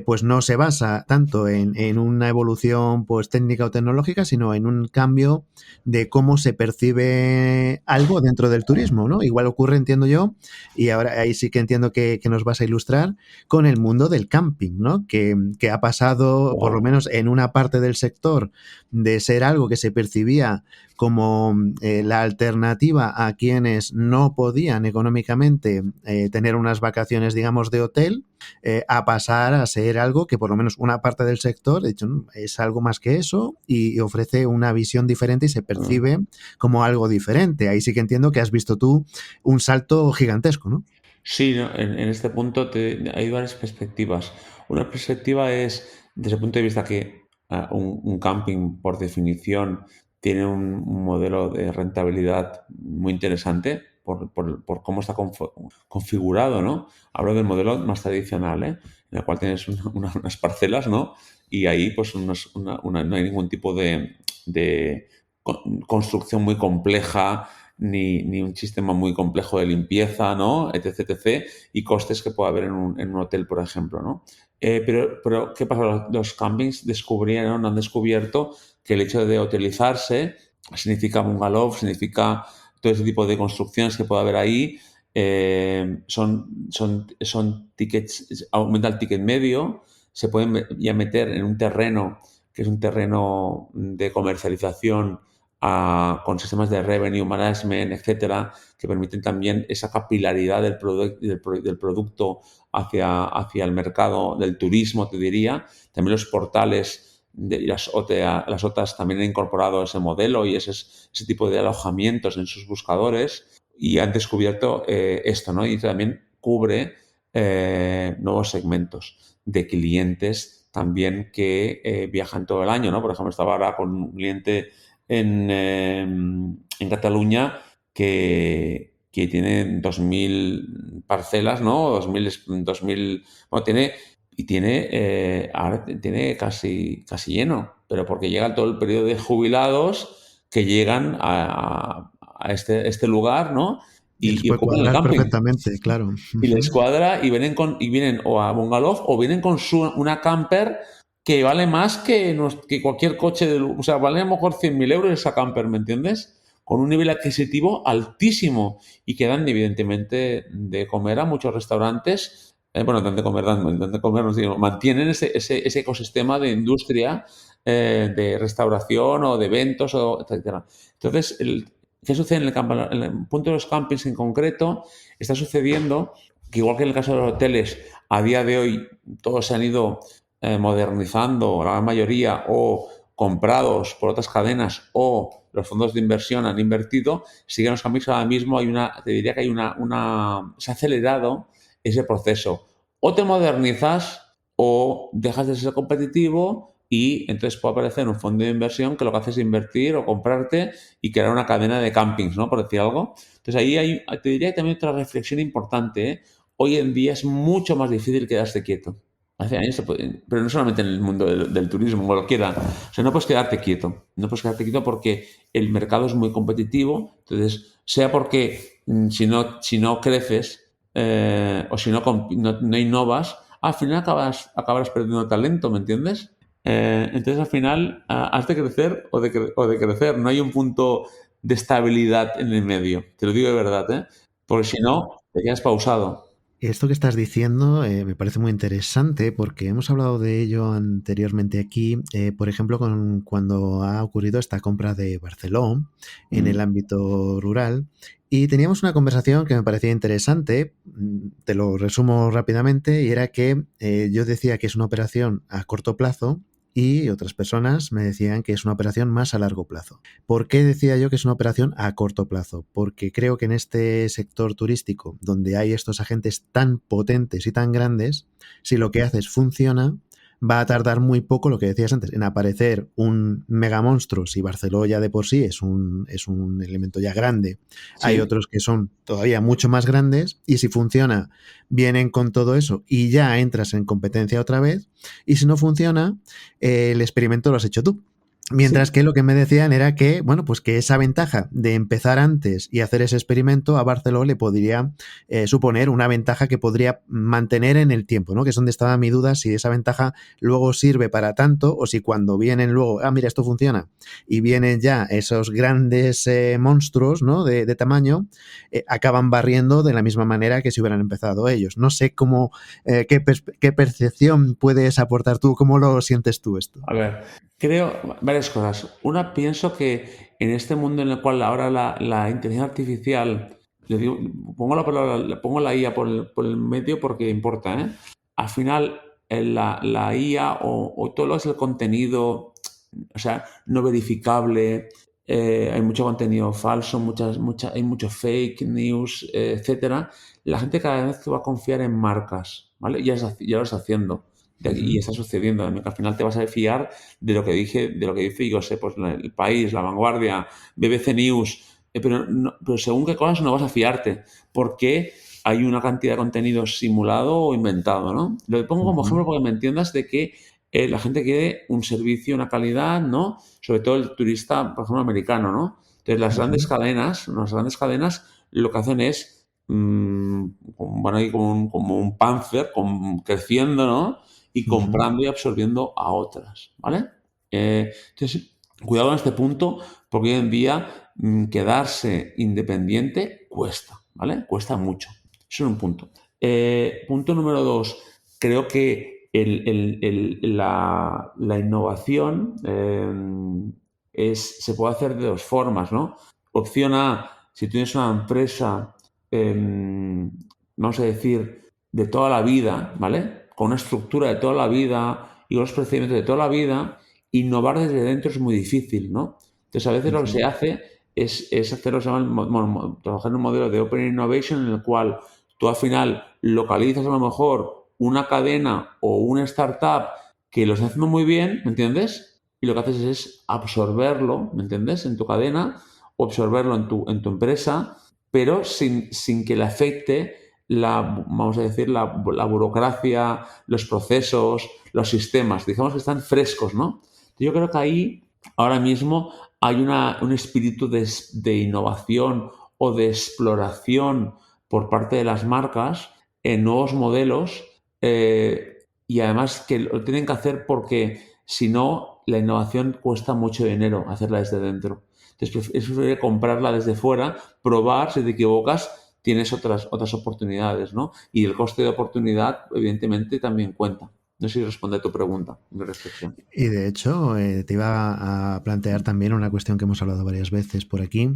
Speaker 1: pues no se basa tanto en una evolución pues técnica o tecnológica, sino en un cambio de cómo se percibe algo dentro del turismo, ¿no? Igual ocurre, entiendo yo, y ahora ahí sí que entiendo que nos vas a ilustrar con el mundo del camping, ¿no? Que ha pasado, por lo
Speaker 2: Wow.
Speaker 1: menos en una parte del sector, de ser algo que se percibía como la alternativa a quienes no podían económicamente tener unas vacaciones, digamos, de hotel, a pasar a ser algo que por lo menos una parte del sector, de hecho, es algo más que eso y ofrece una visión diferente y se percibe como algo diferente. Ahí sí que entiendo que has visto tú un salto gigantesco, ¿no?
Speaker 2: Sí, ¿no? En este punto hay varias perspectivas. Una perspectiva es desde el punto de vista que un camping, por definición, tiene un modelo de rentabilidad muy interesante por cómo está configurado, ¿no? Hablo del modelo más tradicional, ¿eh? En el cual tienes unas parcelas, ¿no? Y ahí pues no hay ningún tipo de construcción muy compleja ni un sistema muy complejo de limpieza, ¿no? Etc, etc, y costes que puede haber en un hotel, por ejemplo, ¿no? Pero, ¿qué pasa? Los campings han descubierto que el hecho de hotelizarse significa bungalow, significa todo ese tipo de construcciones que puede haber ahí, son tickets, aumenta el ticket medio, se pueden ya meter en un terreno que es un terreno de comercialización con sistemas de revenue management, etcétera, que permiten también esa capilaridad del producto hacia el mercado del turismo, te diría. También los portales y las OTAs también han incorporado ese modelo y ese tipo de alojamientos en sus buscadores y han descubierto esto, ¿no? Y también cubre nuevos segmentos de clientes también que viajan todo el año, ¿no? Por ejemplo, estaba ahora con un cliente en Cataluña que tiene 2.000 parcelas, ¿no? 2.000, bueno, ahora tiene casi lleno, pero porque llega todo el periodo de jubilados que llegan a este lugar, ¿no?
Speaker 1: Y les
Speaker 2: Y
Speaker 1: puede
Speaker 2: ocupan el
Speaker 1: cuadrar
Speaker 2: camping.
Speaker 1: perfectamente, claro.
Speaker 2: Y les cuadra y vienen o a bungalow o vienen con una camper que vale más que cualquier coche o sea, vale a lo mejor 100.000 euros esa camper, ¿me entiendes? Con un nivel adquisitivo altísimo y que dan evidentemente de comer a muchos restaurantes. Bueno, dan de comer, no digo, mantienen ese ecosistema de industria, de restauración o de eventos, etcétera. Entonces, ¿qué sucede en el punto de los campings en concreto? Está sucediendo que igual que en el caso de los hoteles, a día de hoy todos se han ido modernizando, la gran mayoría, o comprados por otras cadenas o los fondos de inversión han invertido, siguen los campings ahora mismo, te diría que se ha acelerado ese proceso. O te modernizas o dejas de ser competitivo y entonces puede aparecer un fondo de inversión que lo que hace es invertir o comprarte y crear una cadena de campings, ¿no? Por decir algo. Entonces ahí te diría que también otra reflexión importante, ¿eh? Hoy en día es mucho más difícil quedarse quieto. Hace años pero no solamente en el mundo del turismo, cualquiera. O sea, no puedes quedarte quieto. No puedes quedarte quieto porque el mercado es muy competitivo. Entonces, sea porque si no creces o si no innovas, al final acabarás perdiendo talento, ¿me entiendes? Entonces, al final, has de crecer o de crecer. No hay un punto de estabilidad en el medio. Te lo digo de verdad, ¿eh? Porque si no, te quedas pausado.
Speaker 1: Esto que estás diciendo me parece muy interesante porque hemos hablado de ello anteriormente aquí, por ejemplo, cuando ha ocurrido esta compra de Barcelona en el ámbito rural y teníamos una conversación que me parecía interesante, te lo resumo rápidamente, y era que yo decía que es una operación a corto plazo y otras personas me decían que es una operación más a largo plazo. ¿Por qué decía yo que es una operación a corto plazo? Porque creo que en este sector turístico, donde hay estos agentes tan potentes y tan grandes, si lo que haces funciona, va a tardar muy poco, lo que decías antes, en aparecer un mega monstruo. Si Barcelona ya de por sí es un elemento ya grande, hay
Speaker 2: Sí.
Speaker 1: otros que son todavía mucho más grandes y si funciona, vienen con todo eso y ya entras en competencia otra vez, y si no funciona, el experimento lo has hecho tú. Mientras
Speaker 2: Sí,
Speaker 1: que lo que me decían era que, bueno, pues que esa ventaja de empezar antes y hacer ese experimento a Barceló le podría suponer una ventaja que podría mantener en el tiempo, ¿no? Que es donde estaba mi duda, si esa ventaja luego sirve para tanto o si cuando vienen luego, mira, esto funciona, y vienen ya esos grandes monstruos, ¿no? De tamaño, acaban barriendo de la misma manera que si hubieran empezado ellos. No sé cómo, qué percepción puedes aportar tú, cómo lo sientes tú esto.
Speaker 2: a ver, creo varias cosas. Una, pienso que en este mundo en el cual ahora la inteligencia artificial, pongo la IA por el medio porque importa, ¿eh? Al final, la IA o todo lo que es el contenido, o sea, no verificable, hay mucho contenido falso, hay mucho fake news, etcétera. La gente cada vez va a confiar en marcas, ¿vale? Ya lo está haciendo. Y está sucediendo. Al final te vas a fiar de lo que dice, yo sé, pues El País, La Vanguardia, BBC News, pero según qué cosas no vas a fiarte, porque hay una cantidad de contenido simulado o inventado, ¿no? Lo pongo como ejemplo porque me entiendas de que la gente quiere un servicio, una calidad, ¿no? Sobre todo el turista, por ejemplo, americano, ¿no? Entonces, las grandes cadenas lo que hacen es, van ahí como un panzer creciendo, ¿no? Y comprando y absorbiendo a otras, ¿vale? Entonces, cuidado en este punto, porque hoy en día quedarse independiente cuesta, ¿vale? Cuesta mucho. Eso es un punto. Punto número 2. Creo que la innovación se puede hacer de dos formas, ¿no? Opción A, si tienes una empresa, vamos a decir, de toda la vida, ¿vale? Con una estructura de toda la vida y unos procedimientos de toda la vida, innovar desde dentro es muy difícil, ¿no? Entonces, a veces lo que se hace es hacer lo que se llama trabajar en un modelo de Open Innovation en el cual tú al final localizas a lo mejor una cadena o una startup que lo está haciendo muy bien, ¿me entiendes? Y lo que haces es absorberlo, ¿me entiendes? En tu cadena o absorberlo en tu empresa, pero sin que le afecte vamos a decir, la burocracia, los procesos, los sistemas. Digamos que están frescos, ¿no? Yo creo que ahí ahora mismo hay un espíritu de innovación o de exploración por parte de las marcas en nuevos modelos y además que lo tienen que hacer porque si no, la innovación cuesta mucho dinero hacerla desde dentro. Entonces es preferible comprarla desde fuera, probar, si te equivocas, tienes otras oportunidades, ¿no? Y el coste de oportunidad, evidentemente, también cuenta. No sé si responde a tu pregunta, mi reflexión.
Speaker 1: Y de hecho, te iba a plantear también una cuestión que hemos hablado varias veces por aquí,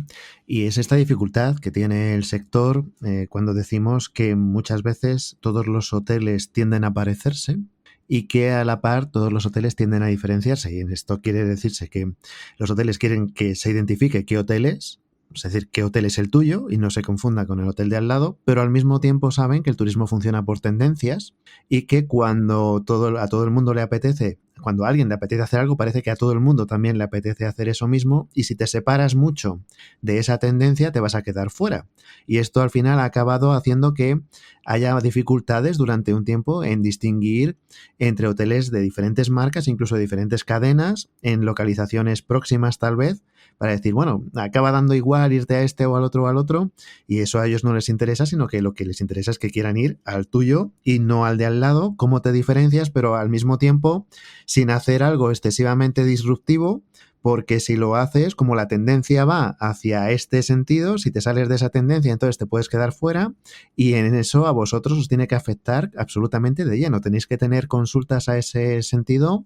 Speaker 1: y es esta dificultad que tiene el sector cuando decimos que muchas veces todos los hoteles tienden a parecerse y que a la par todos los hoteles tienden a diferenciarse. Y esto quiere decirse que los hoteles quieren que se identifique qué hotel es decir, qué hotel es el tuyo y no se confunda con el hotel de al lado, pero al mismo tiempo saben que el turismo funciona por tendencias y que cuando a todo el mundo le apetece, cuando a alguien le apetece hacer algo, parece que a todo el mundo también le apetece hacer eso mismo y si te separas mucho de esa tendencia te vas a quedar fuera. Y esto al final ha acabado haciendo que haya dificultades durante un tiempo en distinguir entre hoteles de diferentes marcas, incluso de diferentes cadenas, en localizaciones próximas tal vez, para decir, bueno, acaba dando igual irte a este o al otro, y eso a ellos no les interesa, sino que lo que les interesa es que quieran ir al tuyo y no al de al lado, cómo te diferencias, pero al mismo tiempo sin hacer algo excesivamente disruptivo, porque si lo haces, como la tendencia va hacia este sentido, si te sales de esa tendencia, entonces te puedes quedar fuera y en eso a vosotros os tiene que afectar absolutamente de lleno. Tenéis que tener consultas a ese sentido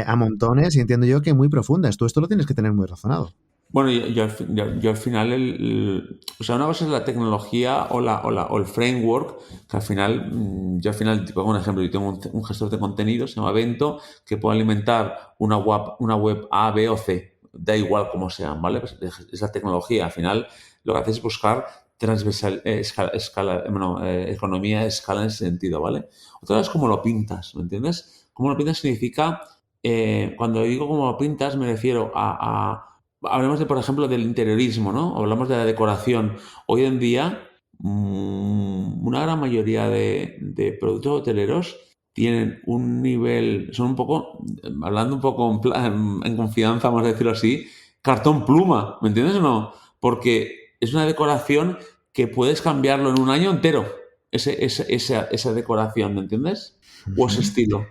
Speaker 1: a montones y entiendo yo que muy profundas. Tú esto lo tienes que tener muy razonado.
Speaker 2: Bueno, yo al final, o sea, una cosa es la tecnología o el framework, que al final, yo al final, te pongo un ejemplo, yo tengo un gestor de contenidos, se llama Bento, que puede alimentar una web A, B o C, da igual cómo sean, ¿vale? Pues es la tecnología, al final lo que hace es buscar transversal, economía de escala en ese sentido, ¿vale? Otra vez cómo lo pintas, ¿me entiendes? Cómo lo pintas significa, cuando digo cómo lo pintas me refiero hablamos de, por ejemplo, del interiorismo, ¿no? Hablamos de la decoración. Hoy en día, una gran mayoría de productos hoteleros tienen un nivel, son un poco, hablando un poco en confianza, vamos a decirlo así, cartón pluma, ¿me entiendes o no? Porque es una decoración que puedes cambiarlo en un año entero, esa decoración, ¿me entiendes? O ese estilo.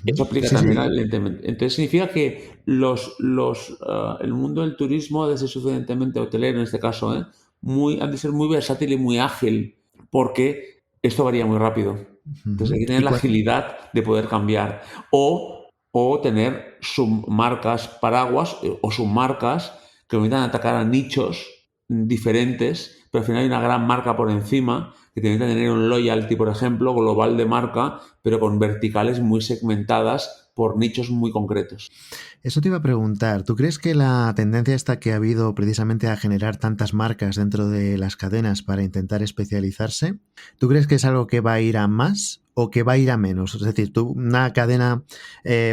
Speaker 2: Eso aplica
Speaker 1: Sí,
Speaker 2: también
Speaker 1: sí.
Speaker 2: al lentamente. Entonces significa que el mundo del turismo ha de ser suficientemente hotelero en este caso, han de ser muy versátil y muy ágil, porque esto varía muy rápido. Entonces hay que tener
Speaker 1: ¿Y
Speaker 2: la agilidad de poder cambiar o tener submarcas paraguas o submarcas que permitan atacar a nichos diferentes, pero al final hay una gran marca por encima que te permite tener un loyalty, por ejemplo, global de marca, pero con verticales muy segmentadas por nichos muy concretos.
Speaker 1: Eso te iba a preguntar, ¿tú crees que la tendencia esta que ha habido precisamente a generar tantas marcas dentro de las cadenas para intentar especializarse, ¿tú crees que es algo que va a ir a más o que va a ir a menos? Es decir, tú, una cadena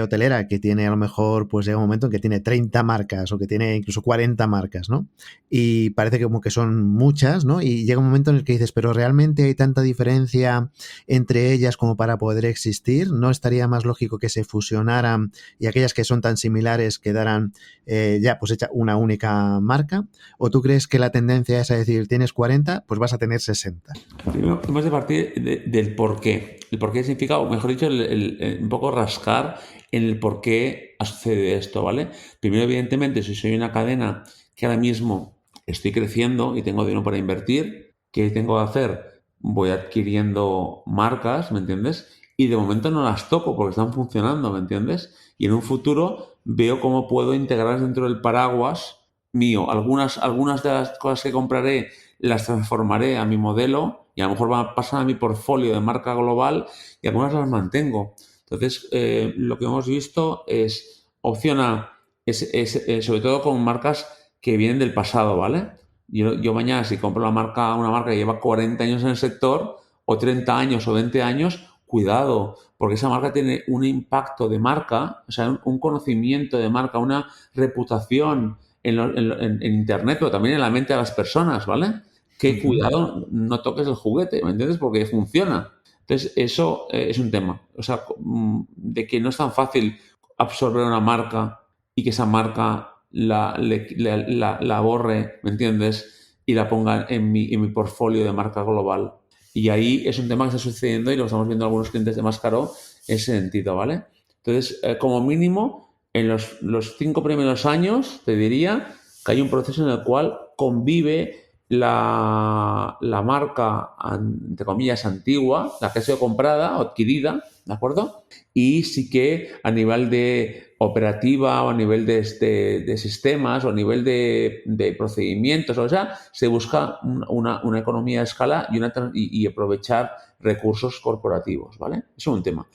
Speaker 1: hotelera que tiene a lo mejor, pues llega un momento en que tiene 30 marcas o que tiene incluso 40 marcas, ¿no? Y parece que como que son muchas, ¿no? Y llega un momento en el que dices, pero ¿realmente hay tanta diferencia entre ellas como para poder existir? ¿No estaría más lógico que se fusionaran y aquellas que son tan similares quedaran ya pues hecha una única marca? ¿O tú crees que la tendencia es a decir, tienes 40, pues vas a tener 60?
Speaker 2: Primero, hemos de partir del por qué. El por qué significa, o mejor dicho, un poco rascar en el por qué ha sucedido esto, ¿vale? Primero, evidentemente, si soy una cadena que ahora mismo estoy creciendo y tengo dinero para invertir, ¿qué tengo que hacer? Voy adquiriendo marcas, ¿me entiendes? Y de momento no las toco porque están funcionando, ¿me entiendes? Y en un futuro veo cómo puedo integrarlas dentro del paraguas mío. Algunas de las cosas que compraré las transformaré a mi modelo y a lo mejor van a pasar a mi portfolio de marca global y algunas las mantengo. Entonces, lo que hemos visto es opción A, sobre todo con marcas que vienen del pasado, ¿vale? Yo mañana si compro una marca que lleva 40 años en el sector, o 30 años o 20 años, cuidado, porque esa marca tiene un impacto de marca, o sea, un conocimiento de marca, una reputación en Internet, pero también en la mente de las personas, ¿vale? Que cuidado, no toques el juguete, ¿me entiendes? Porque funciona. Entonces, eso es un tema. O sea, de que no es tan fácil absorber una marca y que esa marca la borre, ¿me entiendes? Y la ponga en mi portfolio de marca global. Y ahí es un tema que está sucediendo y lo estamos viendo algunos clientes de Mascaró en ese sentido, ¿vale? Entonces, como mínimo, en los 5 primeros años, te diría que hay un proceso en el cual convive la marca, entre comillas, antigua, la que ha sido comprada o adquirida, ¿de acuerdo? Y sí que a nivel de operativa o a nivel de sistemas o a nivel de procedimientos, o sea, se busca una economía de escala y aprovechar recursos corporativos, ¿vale? Eso es un tema.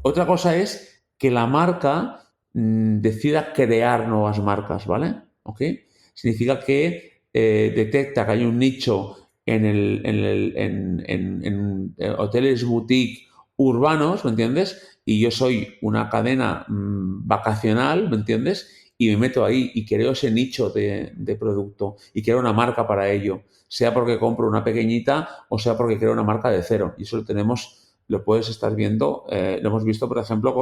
Speaker 2: Otra cosa es que la marca decida crear nuevas marcas, ¿vale? ¿Ok? Significa que detecta que hay un nicho en hoteles boutique urbanos, ¿me entiendes? Y yo soy una cadena vacacional, ¿me entiendes? Y me meto ahí y creo ese nicho de producto y creo una marca para ello, sea porque compro una pequeñita o sea porque creo una marca de cero. Y eso lo puedes estar viendo, lo hemos visto, por ejemplo,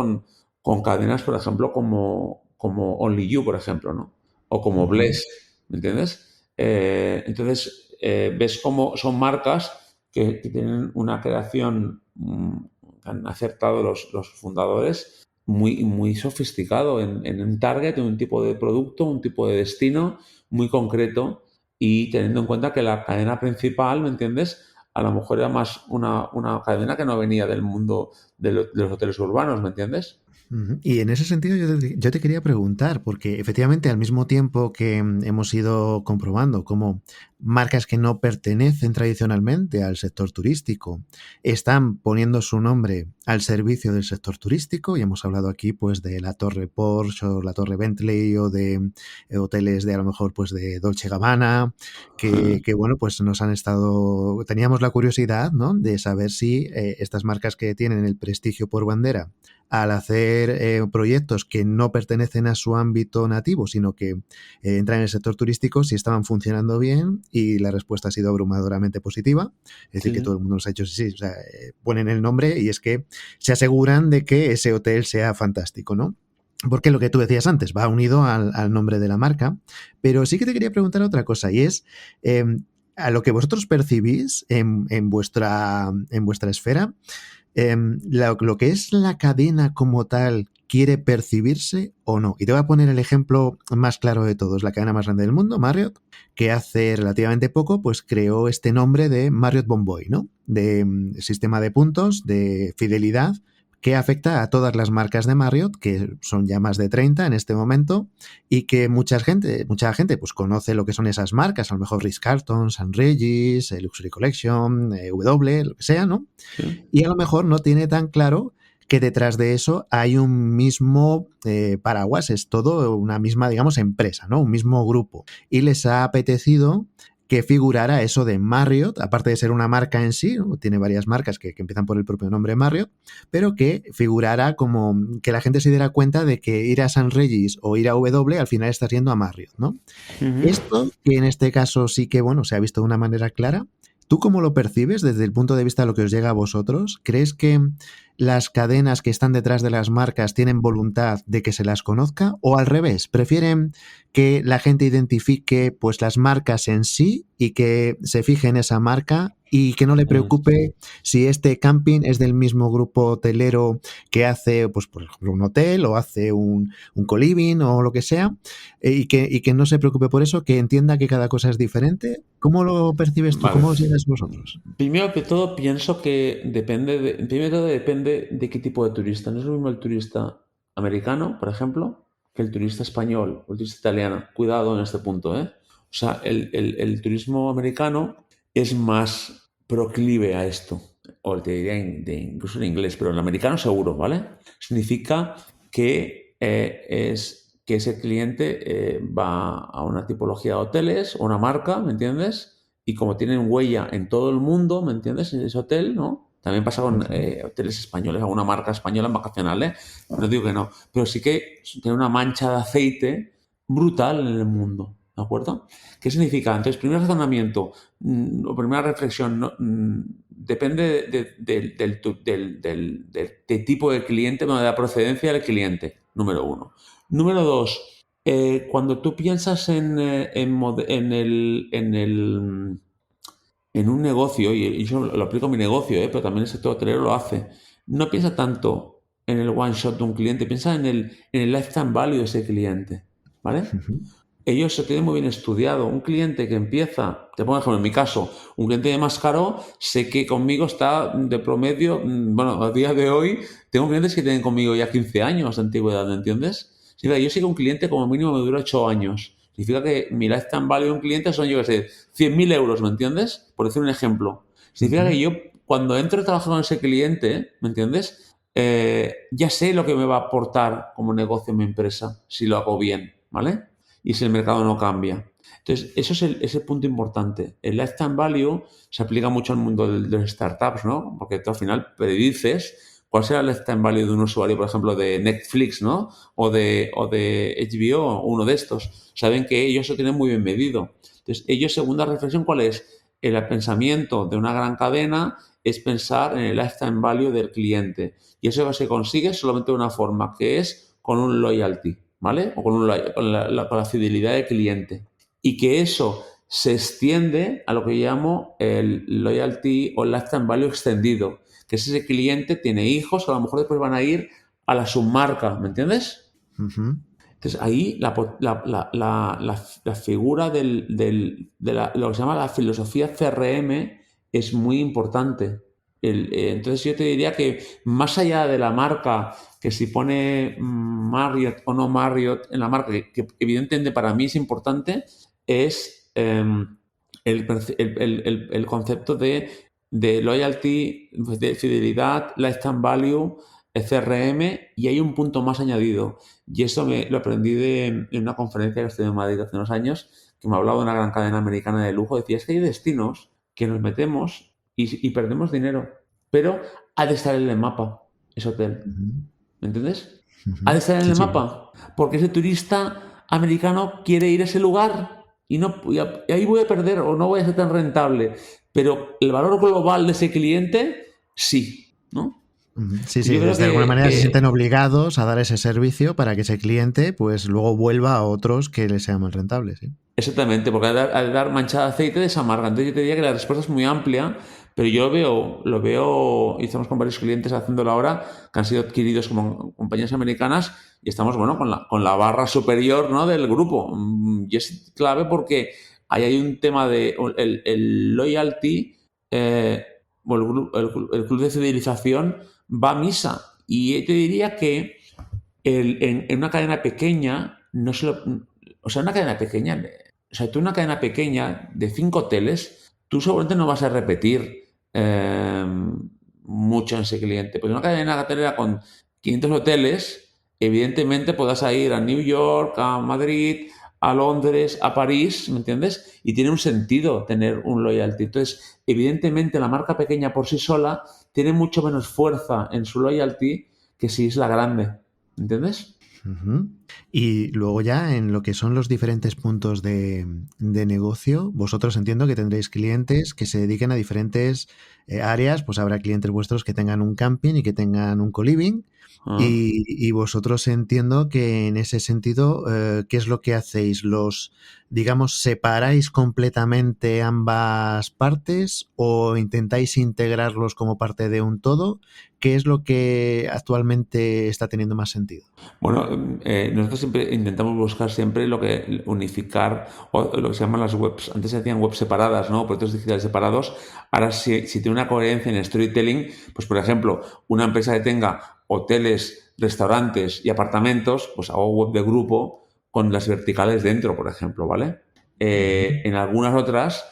Speaker 2: con cadenas, por ejemplo, como Only You, por ejemplo, ¿no? O como Bless, ¿me entiendes? Entonces, ves cómo son marcas que tienen una creación que han acertado los fundadores muy, muy sofisticado en un target, en un tipo de producto, un tipo de destino muy concreto y teniendo en cuenta que la cadena principal, ¿me entiendes? A lo mejor era más una cadena que no venía del mundo de los hoteles urbanos, ¿me entiendes?
Speaker 1: Y en ese sentido yo te quería preguntar, porque efectivamente al mismo tiempo que hemos ido comprobando cómo marcas que no pertenecen tradicionalmente al sector turístico están poniendo su nombre al servicio del sector turístico, y hemos hablado aquí pues de la Torre Porsche o la Torre Bentley o de hoteles de a lo mejor pues de Dolce Gabbana, que bueno pues teníamos la curiosidad, ¿no? De saber si estas marcas que tienen el prestigio por bandera al hacer proyectos que no pertenecen a su ámbito nativo, sino que entran en el sector turístico, si estaban funcionando bien, y la respuesta ha sido abrumadoramente positiva. Es decir,
Speaker 2: Sí,
Speaker 1: que
Speaker 2: sí.
Speaker 1: todo el mundo nos ha dicho sí, o sea, ponen el nombre y es que se aseguran de que ese hotel sea fantástico, ¿no? Porque lo que tú decías antes va unido al nombre de la marca, pero sí que te quería preguntar otra cosa y es a lo que vosotros percibís en vuestra esfera, lo que es la cadena como tal quiere percibirse o no. Y te voy a poner el ejemplo más claro de todos. La cadena más grande del mundo, Marriott, que hace relativamente poco pues creó este nombre de Marriott Bonvoy, ¿no? De sistema de puntos, de fidelidad, que afecta a todas las marcas de Marriott, que son ya más de 30 en este momento, y que mucha gente pues conoce lo que son esas marcas, a lo mejor Ritz-Carlton, St. Regis, Luxury Collection, W, lo que sea, ¿no?
Speaker 2: Sí.
Speaker 1: Y a lo mejor no tiene tan claro que detrás de eso hay un mismo paraguas, es todo una misma, digamos, empresa, ¿no? Un mismo grupo. Y les ha apetecido que figurara eso de Marriott, aparte de ser una marca en sí, ¿no? Tiene varias marcas que empiezan por el propio nombre Marriott, pero que figurara como que la gente se diera cuenta de que ir a San Regis o ir a W al final estás yendo a Marriott, ¿no? Esto, que en este caso sí que, bueno, se ha visto de una manera clara, ¿tú cómo lo percibes desde el punto de vista de lo que os llega a vosotros? ¿Crees que las cadenas que están detrás de las marcas tienen voluntad de que se las conozca o al revés, prefieren que la gente identifique pues las marcas en sí y que se fije en esa marca y que no le preocupe si este camping es del mismo grupo hotelero que hace, pues por ejemplo, un hotel o hace un co-living o lo que sea, y que no se preocupe por eso, que entienda que cada cosa es diferente? ¿Cómo lo percibes tú?
Speaker 2: Vale.
Speaker 1: ¿Cómo os lleváis vosotros?
Speaker 2: Primero que todo, pienso que depende de qué tipo de turista. No es lo mismo el turista americano, por ejemplo, que el turista español o el turista italiano. Cuidado en este punto, ¿eh? O sea, el turismo americano es más proclive a esto. O te diría incluso en inglés, pero el americano seguro, ¿vale? Significa que ese cliente va a una tipología de hoteles o una marca, ¿me entiendes? Y como tienen huella en todo el mundo, ¿me entiendes? En ese hotel, ¿no? También pasa con hoteles españoles, alguna marca española en vacacionales, no digo que no, pero sí que tiene una mancha de aceite brutal en el mundo, ¿de acuerdo? ¿Qué significa? Entonces, primer razonamiento o primera reflexión, depende del tipo de cliente, bueno, de la procedencia del cliente, número uno. Número dos, cuando tú piensas en un negocio, y yo lo aplico a mi negocio, pero también el sector hotelero lo hace, no piensa tanto en el one shot de un cliente, piensa en el lifetime value de ese cliente, ¿vale? Ellos se tienen muy bien estudiado. Un cliente que empieza, te pongo un ejemplo, en mi caso, un cliente más caro, sé que conmigo está de promedio, bueno, a día de hoy, tengo clientes que tienen conmigo ya 15 años de antigüedad, ¿me entiendes? Significa, yo sé que un cliente como mínimo me dura 8 años. Significa que mi lifetime value de un cliente son, yo qué sé, 100.000 euros, ¿me entiendes? Por decir un ejemplo. Significa que yo, cuando entro a trabajar con ese cliente, ¿me entiendes? Ya sé lo que me va a aportar como negocio en mi empresa, si lo hago bien, ¿vale? Y si el mercado no cambia. Entonces, eso es el punto importante. El lifetime value se aplica mucho al mundo de las startups, ¿no? Porque tú al final predices cuál será el lifetime value de un usuario, por ejemplo, de Netflix, ¿no? O de HBO, uno de estos. Saben que ellos lo tienen muy bien medido. Entonces, ellos, segunda reflexión, ¿cuál es? El pensamiento de una gran cadena es pensar en el lifetime value del cliente. Y eso se consigue solamente de una forma, que es con un loyalty, ¿vale? O con la fidelidad del cliente. Y que eso se extiende a lo que llamo el loyalty o lifetime value extendido, que es ese cliente tiene hijos, a lo mejor después van a ir a la submarca, ¿me entiendes? Entonces ahí la figura de lo que se llama la filosofía CRM es muy importante. Entonces yo te diría que más allá de la marca, que si pone Marriott o no Marriott en la marca, que evidentemente para mí es importante, es el concepto de loyalty, de fidelidad, lifetime value, CRM, y hay un punto más añadido. Y eso lo aprendí en una conferencia que estuve en Madrid hace unos años, que me hablaba de una gran cadena americana de lujo. Decía, es que hay destinos que nos metemos y perdemos dinero, pero ha de estar en el mapa ese hotel. ¿Me entiendes? Ha de estar en
Speaker 1: Sí,
Speaker 2: el
Speaker 1: sí.
Speaker 2: mapa, porque ese turista americano quiere ir a ese lugar y ahí voy a perder o no voy a ser tan rentable. Pero el valor global de ese cliente, sí, ¿no?
Speaker 1: Sí, sí,
Speaker 2: Yo creo
Speaker 1: de alguna manera se sienten
Speaker 2: que
Speaker 1: obligados a dar ese servicio para que ese cliente pues luego vuelva a otros que les sean más rentables. ¿Sí?
Speaker 2: exactamente, porque al dar manchada de aceite desamarga. Entonces yo te diría que la respuesta es muy amplia, pero yo lo veo, y estamos con varios clientes haciéndolo ahora, que han sido adquiridos como compañías americanas, y estamos, bueno, con la barra superior, ¿no?, del grupo. Y es clave porque ahí hay un tema de el loyalty, o el club de fidelización va a misa. Y yo te diría que en una cadena pequeña, no se lo, o sea, una cadena pequeña, o sea, tú una cadena pequeña de 5 hoteles, tú seguramente no vas a repetir mucho en ese cliente. Pero una cadena hotelera con 500 hoteles, evidentemente podrás ir a New York, a Madrid, a Londres, a París, ¿me entiendes? Y tiene un sentido tener un loyalty. Entonces, evidentemente, la marca pequeña por sí sola tiene mucho menos fuerza en su loyalty que si es la grande, ¿me entiendes?
Speaker 1: Ujú. Y luego ya en lo que son los diferentes puntos de negocio, vosotros entiendo que tendréis clientes que se dediquen a diferentes áreas, pues habrá clientes vuestros que tengan un camping y que tengan un co-living.
Speaker 2: Ah.
Speaker 1: Y vosotros entiendo que en ese sentido, ¿qué es lo que hacéis? Digamos, separáis completamente ambas partes o intentáis integrarlos como parte de un todo? ¿Qué es lo que actualmente está teniendo más sentido?
Speaker 2: Bueno, nosotros siempre intentamos buscar siempre lo que unificar o lo que se llaman las webs. Antes se hacían webs separadas, ¿no? Proyectos digitales separados. Ahora, si tiene una coherencia en storytelling, pues por ejemplo, una empresa que tenga hoteles, restaurantes y apartamentos, pues hago web de grupo con las verticales dentro, por ejemplo, ¿vale?
Speaker 1: Ujú.
Speaker 2: En algunas otras,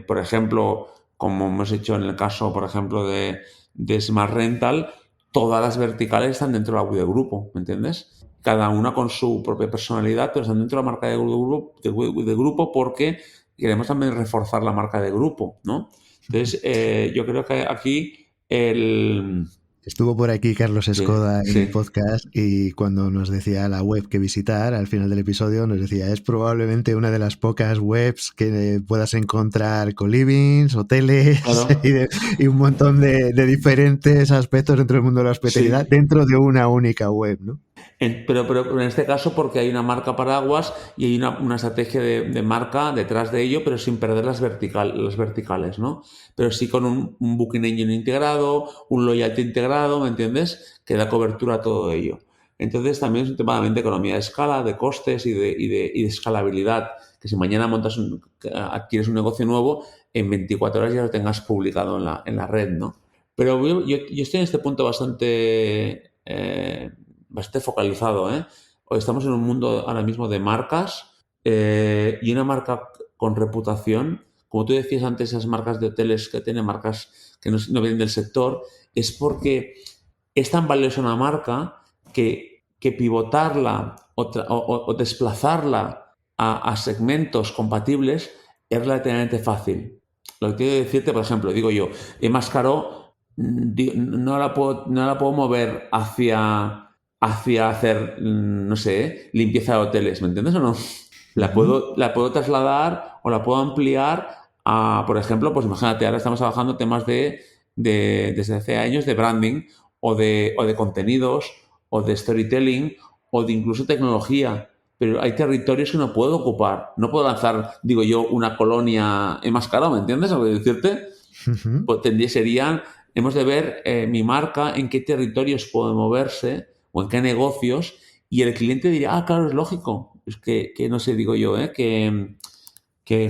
Speaker 2: por ejemplo, como hemos hecho en el caso, por ejemplo, de Smart Rental, todas las verticales están dentro de la web de grupo, ¿me entiendes? Cada una con su propia personalidad, pero están dentro de la marca de grupo porque queremos también reforzar la marca de grupo, ¿no? Entonces, yo creo que aquí el...
Speaker 1: Estuvo por aquí Carlos
Speaker 2: Sí,
Speaker 1: Escoda en el
Speaker 2: sí,
Speaker 1: podcast y cuando nos decía la web que visitar al final del episodio nos decía es probablemente una de las pocas webs que puedas encontrar co-livings, hoteles
Speaker 2: claro,
Speaker 1: y un montón de diferentes aspectos dentro del mundo de la hospitalidad
Speaker 2: sí.
Speaker 1: dentro de una única web, ¿no?
Speaker 2: Pero en este caso porque hay una marca paraguas y hay una estrategia de marca detrás de ello, pero sin perder las verticales, ¿no? Pero sí con un Booking Engine integrado, un Loyalty integrado, ¿me entiendes? Que da cobertura a todo ello. Entonces también es un tema de economía de escala, de costes y de escalabilidad. Que si mañana adquieres un negocio nuevo, en 24 horas ya lo tengas publicado en la red, ¿no? Pero yo estoy en este punto bastante focalizado, ¿eh? Hoy estamos en un mundo ahora mismo de marcas y una marca con reputación, como tú decías antes, esas marcas de hoteles que tienen marcas que no vienen del sector, es porque es tan valiosa una marca que pivotarla o desplazarla a segmentos compatibles es relativamente fácil. Lo que quiero decirte, por ejemplo, digo yo, Mascaró no la puedo mover hacia hacer, no sé, limpieza de hoteles, ¿me entiendes o no? La
Speaker 1: Ujú.
Speaker 2: puedo, la puedo trasladar o la puedo ampliar a, por ejemplo, pues imagínate, ahora estamos trabajando temas desde hace años de branding o de contenidos o de storytelling o de incluso tecnología. Pero hay territorios que no puedo ocupar. No puedo lanzar, digo yo, una colonia enmascarada, ¿me entiendes lo que decirte?
Speaker 1: Ujú.
Speaker 2: Pues hemos de ver mi marca en qué territorios puede moverse o en qué negocios y el cliente dirá, ah, claro, es lógico. Es que no sé, digo yo, que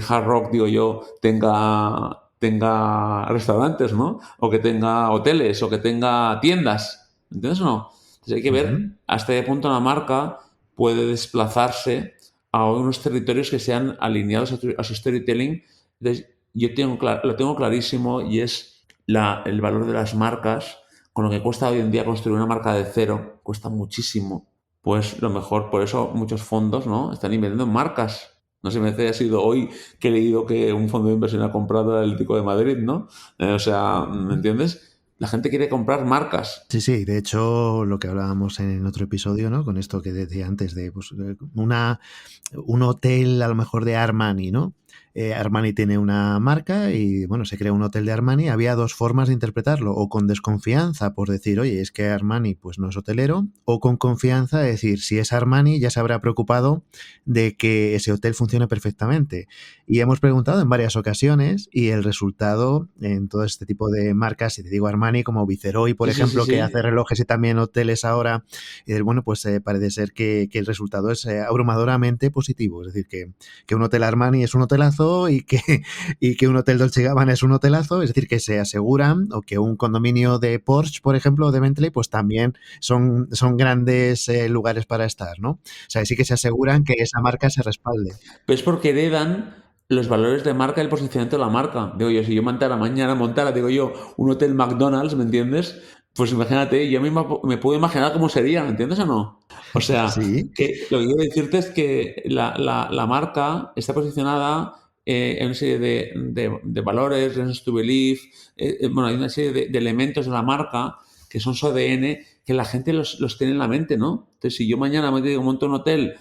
Speaker 2: Hard Rock, digo yo, tenga restaurantes, ¿no? O que tenga hoteles, o que tenga tiendas. ¿Entiendes o no? Entonces hay que
Speaker 1: Ujú.
Speaker 2: ver hasta qué punto una marca puede desplazarse a unos territorios que sean alineados a su storytelling. Entonces, lo tengo clarísimo y es el valor de las marcas. Con lo que cuesta hoy en día construir una marca de cero, cuesta muchísimo. Pues lo mejor, por eso muchos fondos, ¿no? Están invirtiendo en marcas. No sé, me ha sido hoy que he leído que un fondo de inversión ha comprado el Atlético de Madrid, ¿no? O sea, ¿me entiendes? La gente quiere comprar marcas.
Speaker 1: Sí, sí, de hecho, lo que hablábamos en otro episodio, ¿no? Con esto que decía antes de pues, un hotel a lo mejor de Armani, ¿no? Armani tiene una marca y bueno, se crea un hotel de Armani. Había dos formas de interpretarlo, o con desconfianza, por decir, oye, es que Armani pues no es hotelero, o con confianza, es decir, si es Armani ya se habrá preocupado de que ese hotel funcione perfectamente. Y hemos preguntado en varias ocasiones y el resultado en todo este tipo de marcas, si te digo Armani, como Viceroy, por
Speaker 2: Sí, sí, sí,
Speaker 1: ejemplo, que hace
Speaker 2: sí.
Speaker 1: relojes y también hoteles ahora, bueno, pues parece ser que el resultado es abrumadoramente positivo. Es decir, que un hotel Armani es un hotelazo y que un hotel Dolce Gabbana es un hotelazo. Es decir, que se aseguran, o que un condominio de Porsche, por ejemplo, o de Bentley, pues también son grandes lugares para estar, ¿no? O sea, sí que se aseguran que esa marca se respalde.
Speaker 2: Pero es porque heredan los valores de marca y el posicionamiento de la marca. Digo yo, si yo mañana montara, digo yo, un hotel McDonald's, ¿me entiendes? Pues imagínate, yo mismo me puedo imaginar cómo sería, ¿me entiendes o no? O sea,
Speaker 1: Sí,
Speaker 2: que lo que quiero decirte es que la marca está posicionada en una serie de valores, reasons to believe, bueno, hay una serie de elementos de la marca que son su ADN, que la gente los tiene en la mente, ¿no? Entonces, si yo mañana me digo, monto un hotel,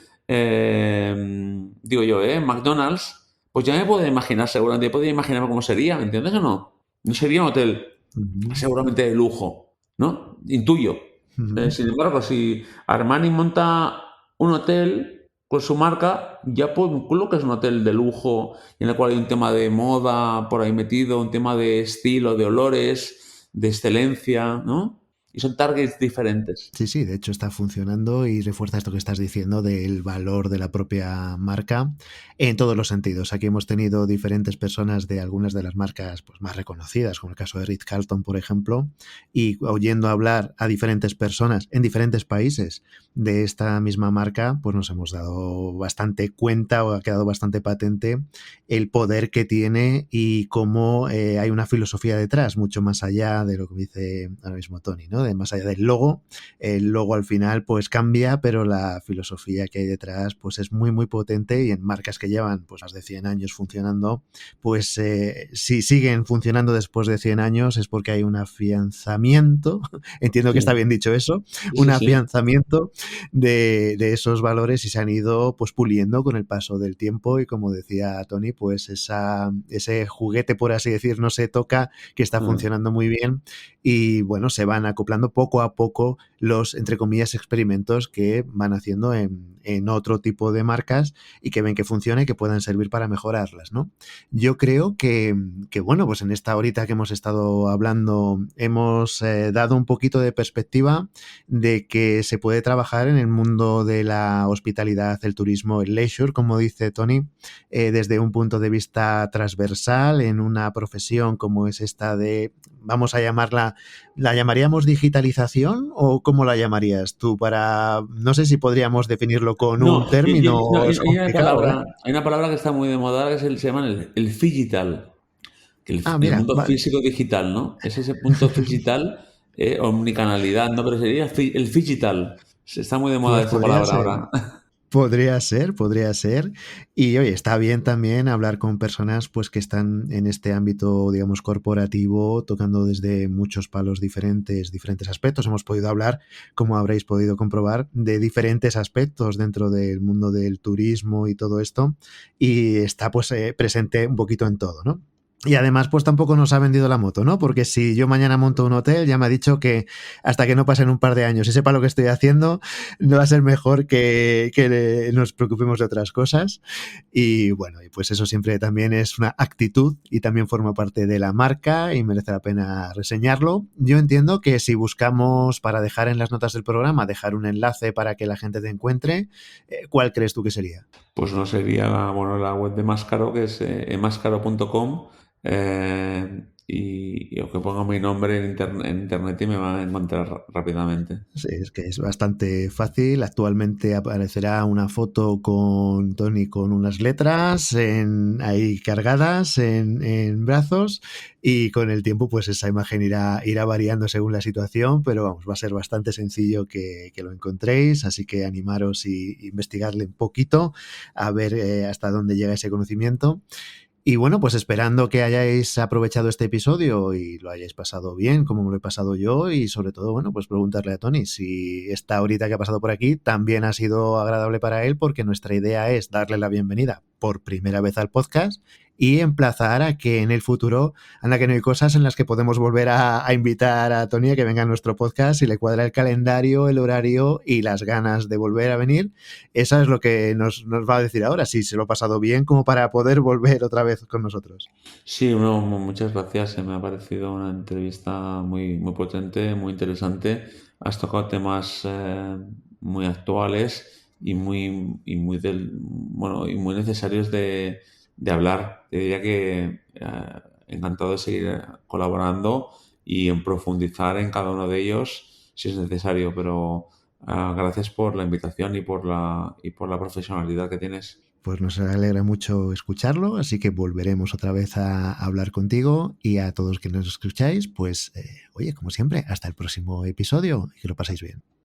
Speaker 2: digo yo, McDonald's, pues ya me puedo imaginar, seguramente, podría imaginar cómo sería, ¿me entiendes o no? No sería un hotel
Speaker 1: ujú,
Speaker 2: seguramente de lujo, ¿no? Intuyo.
Speaker 1: ujú.
Speaker 2: Sin embargo, si Armani monta un hotel con su marca, ya calculo que es un hotel de lujo en el cual hay un tema de moda por ahí metido, un tema de estilo, de olores, de excelencia, ¿no? Y son targets diferentes.
Speaker 1: Sí, sí, de hecho está funcionando y refuerza esto que estás diciendo del valor de la propia marca en todos los sentidos. Aquí hemos tenido diferentes personas de algunas de las marcas pues, más reconocidas, como el caso de Ritz-Carlton, por ejemplo, y oyendo hablar a diferentes personas en diferentes países de esta misma marca, pues nos hemos dado bastante cuenta o ha quedado bastante patente el poder que tiene y cómo hay una filosofía detrás, mucho más allá de lo que dice ahora mismo Tony, ¿no? De más allá del logo. El logo al final pues cambia, pero la filosofía que hay detrás pues es muy muy potente y en marcas que llevan pues más de 100 años funcionando, pues si siguen funcionando después de 100 años es porque hay un afianzamiento, entiendo que está
Speaker 2: Sí,
Speaker 1: bien dicho eso, un
Speaker 2: sí, sí.
Speaker 1: afianzamiento de esos valores y se han ido pues puliendo con el paso del tiempo y como decía Tony, pues ese juguete por así decir no se toca, que está
Speaker 2: Ah,
Speaker 1: funcionando muy bien y bueno, se van acoplando poco a poco los, entre comillas, experimentos que van haciendo en otro tipo de marcas y que ven que funciona y que puedan servir para mejorarlas, ¿no? Yo creo que bueno, pues en esta horita que hemos estado hablando hemos dado un poquito de perspectiva de que se puede trabajar en el mundo de la hospitalidad, el turismo, el leisure, como dice Tony, desde un punto de vista transversal en una profesión como es esta de, vamos a llamarla, ¿la llamaríamos digitalización o cómo la llamarías tú? Para, no sé si podríamos definirlo con
Speaker 2: no,
Speaker 1: un término, es complicado, ¿eh?
Speaker 2: hay una palabra que está muy de moda, que es se llama el phygital, que
Speaker 1: Ah,
Speaker 2: el
Speaker 1: mira,
Speaker 2: mundo
Speaker 1: vale.
Speaker 2: físico digital, ¿no? Es ese punto digital, omnicanalidad, ¿no? Pero sería el digital. Está muy de moda
Speaker 1: Pues
Speaker 2: esta
Speaker 1: podría
Speaker 2: palabra
Speaker 1: ser.
Speaker 2: ahora.
Speaker 1: Podría ser, podría ser. Y oye, está bien también hablar con personas pues que están en este ámbito, digamos, corporativo, tocando desde muchos palos diferentes, diferentes aspectos. Hemos podido hablar, como habréis podido comprobar, de diferentes aspectos dentro del mundo del turismo y todo esto. Y está pues presente un poquito en todo, ¿no? Y además, pues tampoco nos ha vendido la moto, ¿no? Porque si yo mañana monto un hotel, ya me ha dicho que hasta que no pasen un par de años y sepa lo que estoy haciendo, no va a ser mejor que nos preocupemos de otras cosas. Y bueno, y pues eso siempre también es una actitud y también forma parte de la marca y merece la pena reseñarlo. Yo entiendo que si buscamos para dejar en las notas del programa, dejar un enlace para que la gente te encuentre, ¿cuál crees tú que sería?
Speaker 2: Pues no sería, bueno, la web de Máscaro, que es mascaro.com, o que ponga mi nombre en internet y me van a encontrar rápidamente.
Speaker 1: Sí, es que es bastante fácil. Actualmente aparecerá una foto con Tony con unas letras ahí cargadas en brazos y con el tiempo pues esa imagen irá variando según la situación, pero vamos, va a ser bastante sencillo que lo encontréis, así que animaros y investigarle un poquito a ver hasta dónde llega ese conocimiento. Y bueno, pues esperando que hayáis aprovechado este episodio y lo hayáis pasado bien, como me lo he pasado yo, y sobre todo, bueno, pues preguntarle a Tony si esta horita que ha pasado por aquí también ha sido agradable para él, porque nuestra idea es darle la bienvenida por primera vez al podcast y emplazar a que en el futuro, anda que no hay cosas en las que podemos volver a invitar a Tony a que venga a nuestro podcast si le cuadra el calendario, el horario y las ganas de volver a venir. Eso es lo que nos va a decir ahora, si se lo ha pasado bien como para poder volver otra vez con nosotros.
Speaker 2: Sí, no, muchas gracias. Me ha parecido una entrevista muy, muy potente, muy interesante. Has tocado temas muy actuales bueno, y muy necesarios de hablar. Te diría que encantado de seguir colaborando y en profundizar en cada uno de ellos si es necesario. Pero gracias por la invitación y por la profesionalidad que tienes.
Speaker 1: Pues nos alegra mucho escucharlo, así que volveremos otra vez a hablar contigo, y a todos quienes nos escucháis, pues oye, como siempre, hasta el próximo episodio y que lo paséis bien.